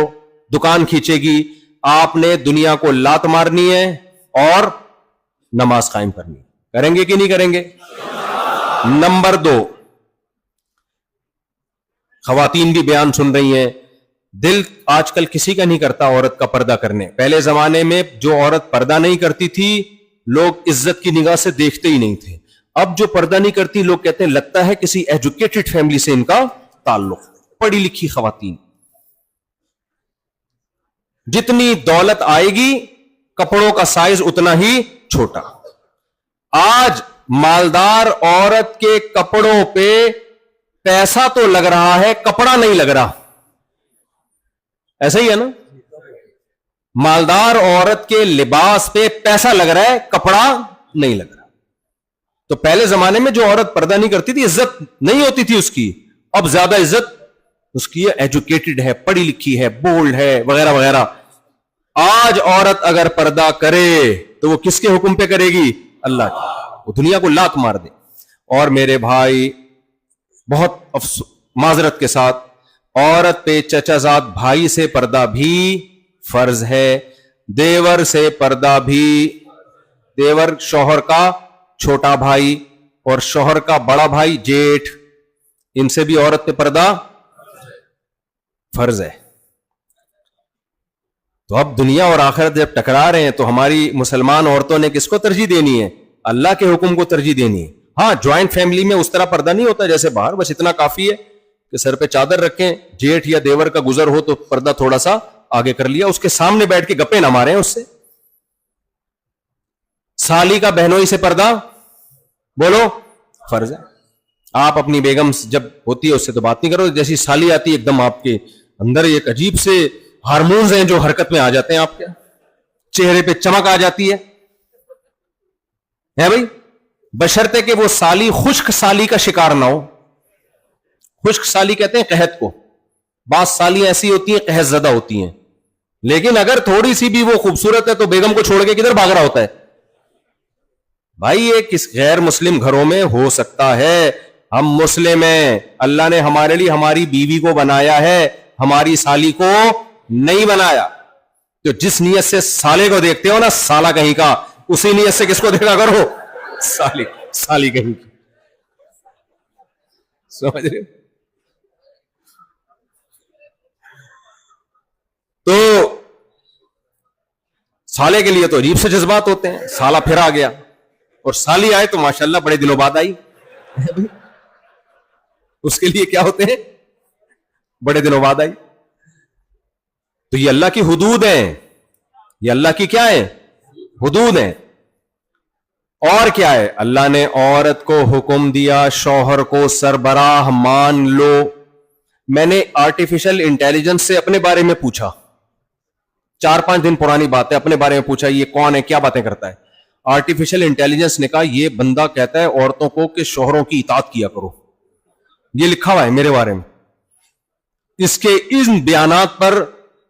[SPEAKER 1] دکان کھینچے گی. آپ نے دنیا کو لات مارنی ہے اور نماز قائم کرنی ہے. کریں گے کہ نہیں کریں گے؟ نمبر 2، خواتین بھی بیان سن رہی ہیں. دل آج کل کسی کا نہیں کرتا عورت کا پردہ کرنے. پہلے زمانے میں جو عورت پردہ نہیں کرتی تھی لوگ عزت کی نگاہ سے دیکھتے ہی نہیں تھے. اب جو پردہ نہیں کرتی لوگ کہتے ہیں لگتا ہے کسی ایجوکیٹڈ فیملی سے ان کا تعلق. پڑھی لکھی خواتین. جتنی دولت آئے گی کپڑوں کا سائز اتنا ہی چھوٹا. آج مالدار عورت کے کپڑوں پہ پیسہ تو لگ رہا ہے، کپڑا نہیں لگ رہا. ایسا ہی ہے نا؟ مالدار عورت کے لباس پہ پیسہ لگ رہا ہے، کپڑا نہیں لگ رہا. تو پہلے زمانے میں جو عورت پردہ نہیں کرتی تھی عزت نہیں ہوتی تھی اس کی. اب زیادہ عزت اس کی ہے، ایجوکیٹڈ ہے، پڑھی لکھی ہے، بولڈ ہے، وغیرہ وغیرہ. آج عورت اگر پردہ کرے تو وہ کس کے حکم پہ کرے گی؟ اللہ کی. وہ دنیا کو لات مار دے. اور میرے بھائی بہت معذرت کے ساتھ، عورت پہ چچا زاد بھائی سے پردہ بھی فرض ہے، دیور سے پردہ بھی. دیور شوہر کا چھوٹا بھائی اور شوہر کا بڑا بھائی جیٹھ، ان سے بھی عورت پہ پردہ فرض ہے. تو اب دنیا اور آخرت جب ٹکرا رہے ہیں تو ہماری مسلمان عورتوں نے کس کو ترجیح دینی ہے؟ اللہ کے حکم کو ترجیح دینی ہے. ہاں جوائنٹ فیملی میں اس طرح پردہ نہیں ہوتا جیسے باہر، بس اتنا کافی ہے کہ سر پہ چادر رکھیں، جیٹھ یا دیور کا گزر ہو تو پردہ تھوڑا سا آگے کر لیا، اس کے سامنے بیٹھ کے گپے نہ ماریں اس سے. سالی کا بہنوئی سے پردہ بولو فرض ہے. آپ اپنی بیگم جب ہوتی ہے اس سے تو بات نہیں کرو, جیسی سالی آتی ہے ایک دم آپ کے اندر ایک عجیب سے ہارمونز ہیں جو حرکت میں آ جاتے ہیں, آپ کے چہرے پہ چمک آ جاتی ہے بھائی, بشرطے کہ وہ سالی خشک سالی کا شکار نہ ہو. خشک سالی کہتے ہیں قحط کو, بعض سالی ایسی ہوتی ہیں قحط زدہ ہوتی ہیں, لیکن اگر تھوڑی سی بھی وہ خوبصورت ہے تو بیگم کو چھوڑ کے کدھر بھاگ رہا ہوتا ہے بھائی. یہ کس غیر مسلم گھروں میں ہو سکتا ہے, ہم مسلم ہیں, اللہ نے ہمارے لیے ہماری بیوی کو بنایا ہے, ہماری سالی کو نہیں بنایا. تو جس نیت سے سالے کو دیکھتے ہو نا, سالا کہیں کا, اسی نیت سے کس کو دیکھا کرو, سالی کہیں کی. سمجھ رہے تو سالے کے لیے تو عجیب سے جذبات ہوتے ہیں. سالا پھر آ گیا, اور سالی آئے تو ماشاءاللہ بڑے دنوں بعد آئی, اس کے لیے کیا ہوتے ہیں, بڑے دنوں بعد آئی. تو یہ اللہ کی حدود ہیں, یہ اللہ کی کیا ہے, حدود ہیں. اور کیا ہے, اللہ نے عورت کو حکم دیا شوہر کو سربراہ مان لو. میں نے آرٹیفیشل انٹیلیجنس سے اپنے بارے میں پوچھا, 4-5 دن پرانی بات ہے, اپنے بارے میں پوچھا یہ کون ہے, کیا باتیں کرتا ہے. آرٹیفیشل انٹیلیجنس نے کہا یہ بندہ کہتا ہے عورتوں کو کہ شوہروں کی اطاعت کیا کرو. یہ لکھا ہوا ہے میرے بارے میں. اس کے ان بیانات پر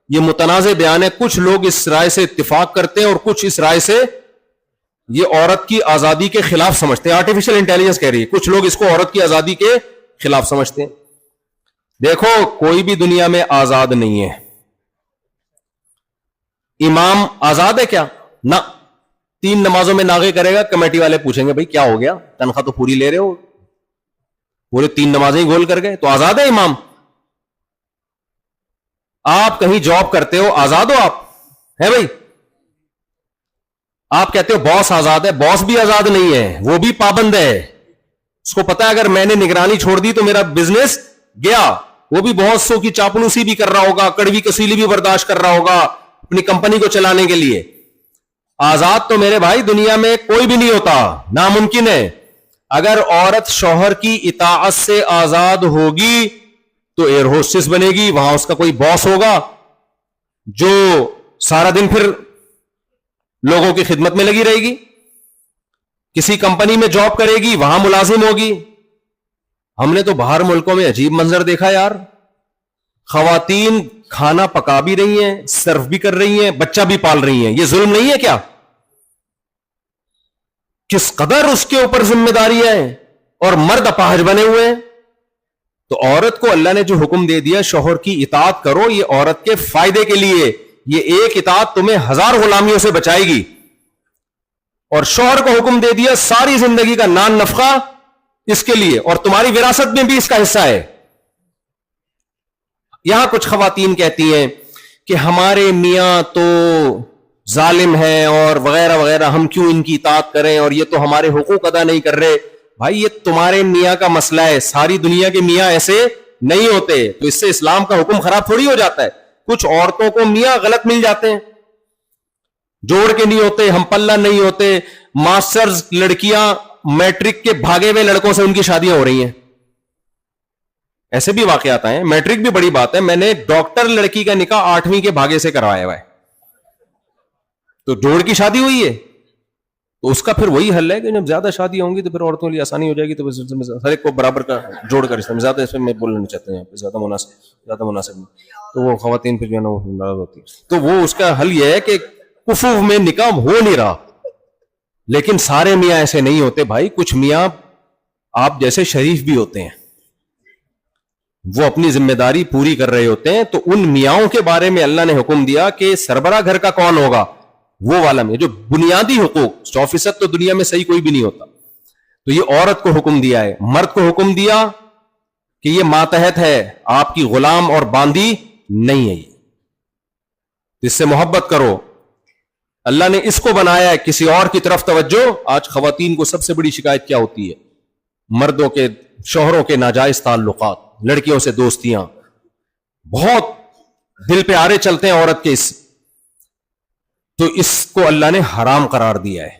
[SPEAKER 1] یہ متنازع بیان ہے. کچھ لوگ اس رائے سے اتفاق کرتے ہیں اور کچھ اس رائے سے یہ عورت کی آزادی کے خلاف سمجھتے ہیں. آرٹیفیشل انٹیلیجنس کہہ رہی ہے کچھ لوگ اس کو عورت کی آزادی کے خلاف سمجھتے ہیں. دیکھو کوئی بھی دنیا میں آزاد نہیں ہے. امام آزاد ہے کیا؟ نہ. 3 نمازوں میں ناغے کرے گا, کمیٹی والے پوچھیں گے بھائی کیا ہو گیا, تنخواہ تو پوری لے رہے ہو, پورے 3 نمازیں گول کر گئے, تو آزاد ہے امام. آپ کہیں جاب کرتے ہو, آزاد ہو آپ, ہے بھائی. آپ کہتے ہو باس آزاد ہے, باس بھی آزاد نہیں ہے, وہ بھی پابند ہے. اس کو پتا ہے اگر میں نے نگرانی چھوڑ دی تو میرا بزنس گیا. وہ بھی بہت سو کی چاپلوسی بھی کر رہا ہوگا, کڑوی کسیلی بھی برداشت کر رہا ہوگا اپنی کمپنی کو چلانے کے لیے. آزاد تو میرے بھائی دنیا میں کوئی بھی نہیں ہوتا, ناممکن ہے. اگر عورت شوہر کی اطاعت سے آزاد ہوگی تو ایئر ہوسٹس بنے گی, وہاں اس کا کوئی باس ہوگا جو سارا دن پھر لوگوں کی خدمت میں لگی رہے گی. کسی کمپنی میں جاب کرے گی, وہاں ملازم ہوگی. ہم نے تو باہر ملکوں میں عجیب منظر دیکھا یار, خواتین کھانا پکا بھی رہی ہیں, سرو بھی کر رہی ہیں, بچہ بھی پال رہی ہیں. یہ ظلم نہیں ہے کیا؟ کس قدر اس کے اوپر ذمہ داریاں ہیں, اور مرد اپاہج بنے ہوئے ہیں. تو عورت کو اللہ نے جو حکم دے دیا شوہر کی اطاعت کرو, یہ عورت کے فائدے کے لیے. یہ ایک اطاعت تمہیں 1000 غلامیوں سے بچائے گی. اور شوہر کو حکم دے دیا ساری زندگی کا نان نفقہ اس کے لیے, اور تمہاری وراثت میں بھی اس کا حصہ ہے. یہاں کچھ خواتین کہتی ہیں کہ ہمارے میاں تو ظالم ہیں اور وغیرہ وغیرہ, ہم کیوں ان کی اطاعت کریں, اور یہ تو ہمارے حقوق ادا نہیں کر رہے. بھائی یہ تمہارے میاں کا مسئلہ ہے, ساری دنیا کے میاں ایسے نہیں ہوتے. تو اس سے اسلام کا حکم خراب تھوڑی ہو جاتا ہے. کچھ عورتوں کو میاں غلط مل جاتے ہیں, جوڑ کے نہیں ہوتے, ہم پلہ نہیں ہوتے. ماسٹرز لڑکیاں میٹرک کے بھاگے ہوئے لڑکوں سے ان کی شادیاں ہو رہی ہیں. ایسے بھی واقعات آئے ہیں. میٹرک بھی بڑی بات ہے, میں نے ڈاکٹر لڑکی کا نکاح 8ویں کے بھاگے سے کروایا ہوا ہے, تو جوڑ کی شادی ہوئی ہے. تو اس کا پھر وہی حل ہے کہ جب زیادہ شادیاں ہوں گی تو پھر عورتوں کے لیے آسانی ہو جائے گی. تو ہر ایک کو برابر کا جوڑ کر اس میں زیادہ اس میں بولنا نہیں چاہتے ہیں, زیادہ مناسب نہیں. تو وہ خواتین پھر جو ہے نا وہ ناراض ہوتی ہے. تو وہ اس کا حل یہ ہے کہ کفو میں نکاح ہو نہیں رہا, لیکن سارے میاں ایسے نہیں ہوتے بھائی. کچھ میاں آپ جیسے شریف بھی ہوتے ہیں, وہ اپنی ذمہ داری پوری کر رہے ہوتے ہیں. تو ان میاں کے بارے میں اللہ نے حکم دیا کہ سربراہ گھر کا کون ہوگا, وہ والا میں جو بنیادی حقوق. 100% تو دنیا میں صحیح کوئی بھی نہیں ہوتا. تو یہ عورت کو حکم دیا ہے. مرد کو حکم دیا کہ یہ ماتحت ہے, آپ کی غلام اور باندی نہیں ہے, اس سے محبت کرو. اللہ نے اس کو بنایا ہے, کسی اور کی طرف توجہ. آج خواتین کو سب سے بڑی شکایت کیا ہوتی ہے؟ مردوں کے شوہروں کے ناجائز تعلقات, لڑکیوں سے دوستیاں, بہت دل پہ آرے چلتے ہیں عورت کے. تو اس کو اللہ نے حرام قرار دیا ہے.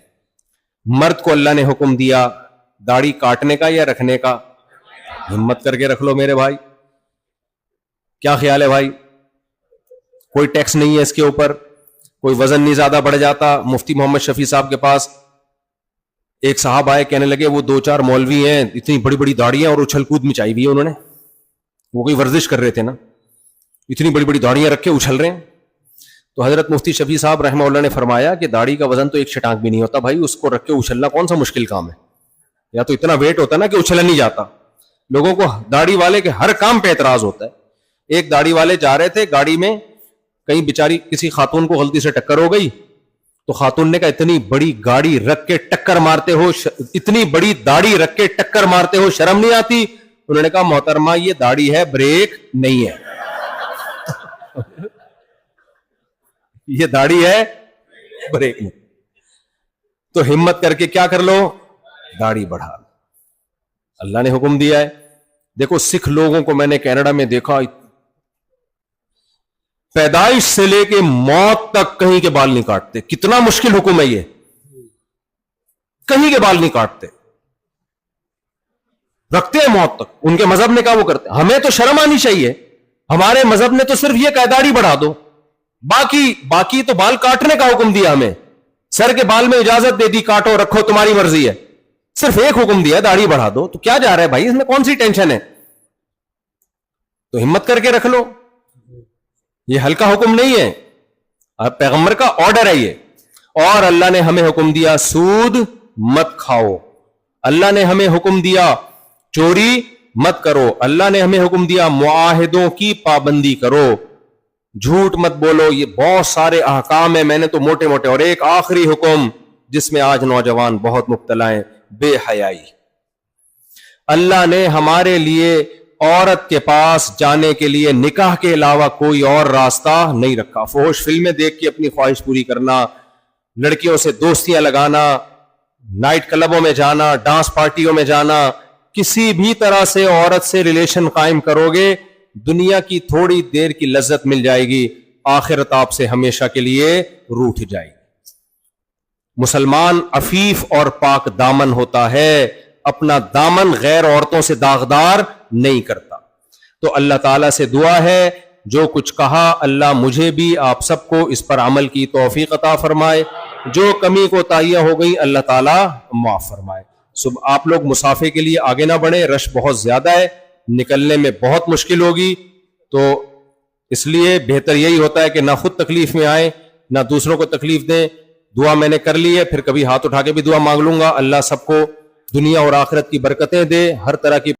[SPEAKER 1] مرد کو اللہ نے حکم دیا داڑھی کاٹنے کا یا رکھنے کا, ہمت کر کے رکھ لو میرے بھائی. کیا خیال ہے بھائی؟ کوئی ٹیکس نہیں ہے اس کے اوپر, کوئی وزن نہیں زیادہ بڑھ جاتا. مفتی محمد شفیع صاحب کے پاس ایک صاحب آئے, کہنے لگے وہ 2-4 مولوی ہیں, اتنی بڑی بڑی داڑیاں اور اچھل کود مچائی ہوئی ہے انہوں نے, وہ کوئی ورزش کر رہے تھے نا, اتنی بڑی بڑی داڑیاں رکھ کے اچھل رہے ہیں. تو حضرت مفتی شفیع صاحب رحمہ اللہ نے فرمایا کہ داڑھی کا وزن تو ایک شٹانک بھی نہیں ہوتا بھائی, اس کو رکھ کے اچھلنا کون سا مشکل کام ہے؟ یا تو اتنا ویٹ ہوتا ہے نا کہ اچھلا نہیں جاتا. لوگوں کو داڑھی والے کے ہر کام پہ اعتراض ہوتا ہے. ایک داڑھی والے جا رہے تھے گاڑی میں, کہیں بیچاری کسی خاتون کو غلطی سے ٹکر ہو گئی, تو خاتون نے کہا اتنی بڑی گاڑی رکھ کے ٹکر مارتے ہو, اتنی بڑی داڑھی رکھ کے ٹکر مارتے ہو, شرم نہیں آتی؟ انہوں نے کہا محترمہ یہ داڑھی ہے, بریک نہیں ہے. یہ داڑھی ہے, بریک نہیں. تو ہمت کر کے کیا کر لو, داڑھی بڑھا لو. اللہ نے حکم دیا ہے. دیکھو سکھ لوگوں کو میں نے کینیڈا میں دیکھا, پیدائش سے لے کے موت تک کہیں کے بال نہیں کاٹتے. کتنا مشکل حکم ہے یہ, کہیں کے بال نہیں کاٹتے, رکھتے ہیں موت تک. ان کے مذہب نے کہا وہ کرتے. ہمیں تو شرم آنی چاہیے, ہمارے مذہب نے تو صرف یہ کہا داڑھی بڑھا دو, باقی تو بال کاٹنے کا حکم دیا ہمیں. سر کے بال میں اجازت دے دی, کاٹو رکھو تمہاری مرضی ہے. صرف ایک حکم دیا داڑھی بڑھا دو. تو کیا جا رہا ہے بھائی, اس میں کون سی ٹینشن ہے؟ تو ہمت کر کے رکھ لو, یہ ہلکا حکم نہیں ہے, پیغمبر کا آرڈر ہے یہ. اور اللہ نے ہمیں حکم دیا سود مت کھاؤ, اللہ نے ہمیں حکم دیا چوری مت کرو, اللہ نے ہمیں حکم دیا معاہدوں کی پابندی کرو, جھوٹ مت بولو. یہ بہت سارے احکام ہیں, میں نے تو موٹے موٹے. اور ایک آخری حکم جس میں آج نوجوان بہت مبتلا ہیں, بے حیائی. اللہ نے ہمارے لیے عورت کے پاس جانے کے لیے نکاح کے علاوہ کوئی اور راستہ نہیں رکھا. فحش فلمیں دیکھ کے اپنی خواہش پوری کرنا, لڑکیوں سے دوستیاں لگانا, نائٹ کلبوں میں جانا, ڈانس پارٹیوں میں جانا, کسی بھی طرح سے عورت سے ریلیشن قائم کرو گے, دنیا کی تھوڑی دیر کی لذت مل جائے گی, آخرت آپ سے ہمیشہ کے لیے روٹھ جائے گی. مسلمان عفیف اور پاک دامن ہوتا ہے, اپنا دامن غیر عورتوں سے داغدار نہیں کرتا. تو اللہ تعالیٰ سے دعا ہے جو کچھ کہا اللہ مجھے بھی آپ سب کو اس پر عمل کی توفیق عطا فرمائے, جو کمی کوتاہیاں ہو گئی اللہ تعالیٰ معاف فرمائے. آپ لوگ مسافے کے لیے آگے نہ بڑھیں, رش بہت زیادہ ہے, نکلنے میں بہت مشکل ہوگی. تو اس لیے بہتر یہی ہوتا ہے کہ نہ خود تکلیف میں آئیں نہ دوسروں کو تکلیف دیں. دعا میں نے کر لی ہے, پھر کبھی ہاتھ اٹھا کے بھی دعا مانگ لوں گا. اللہ سب کو دنیا اور آخرت کی برکتیں دے, ہر طرح کی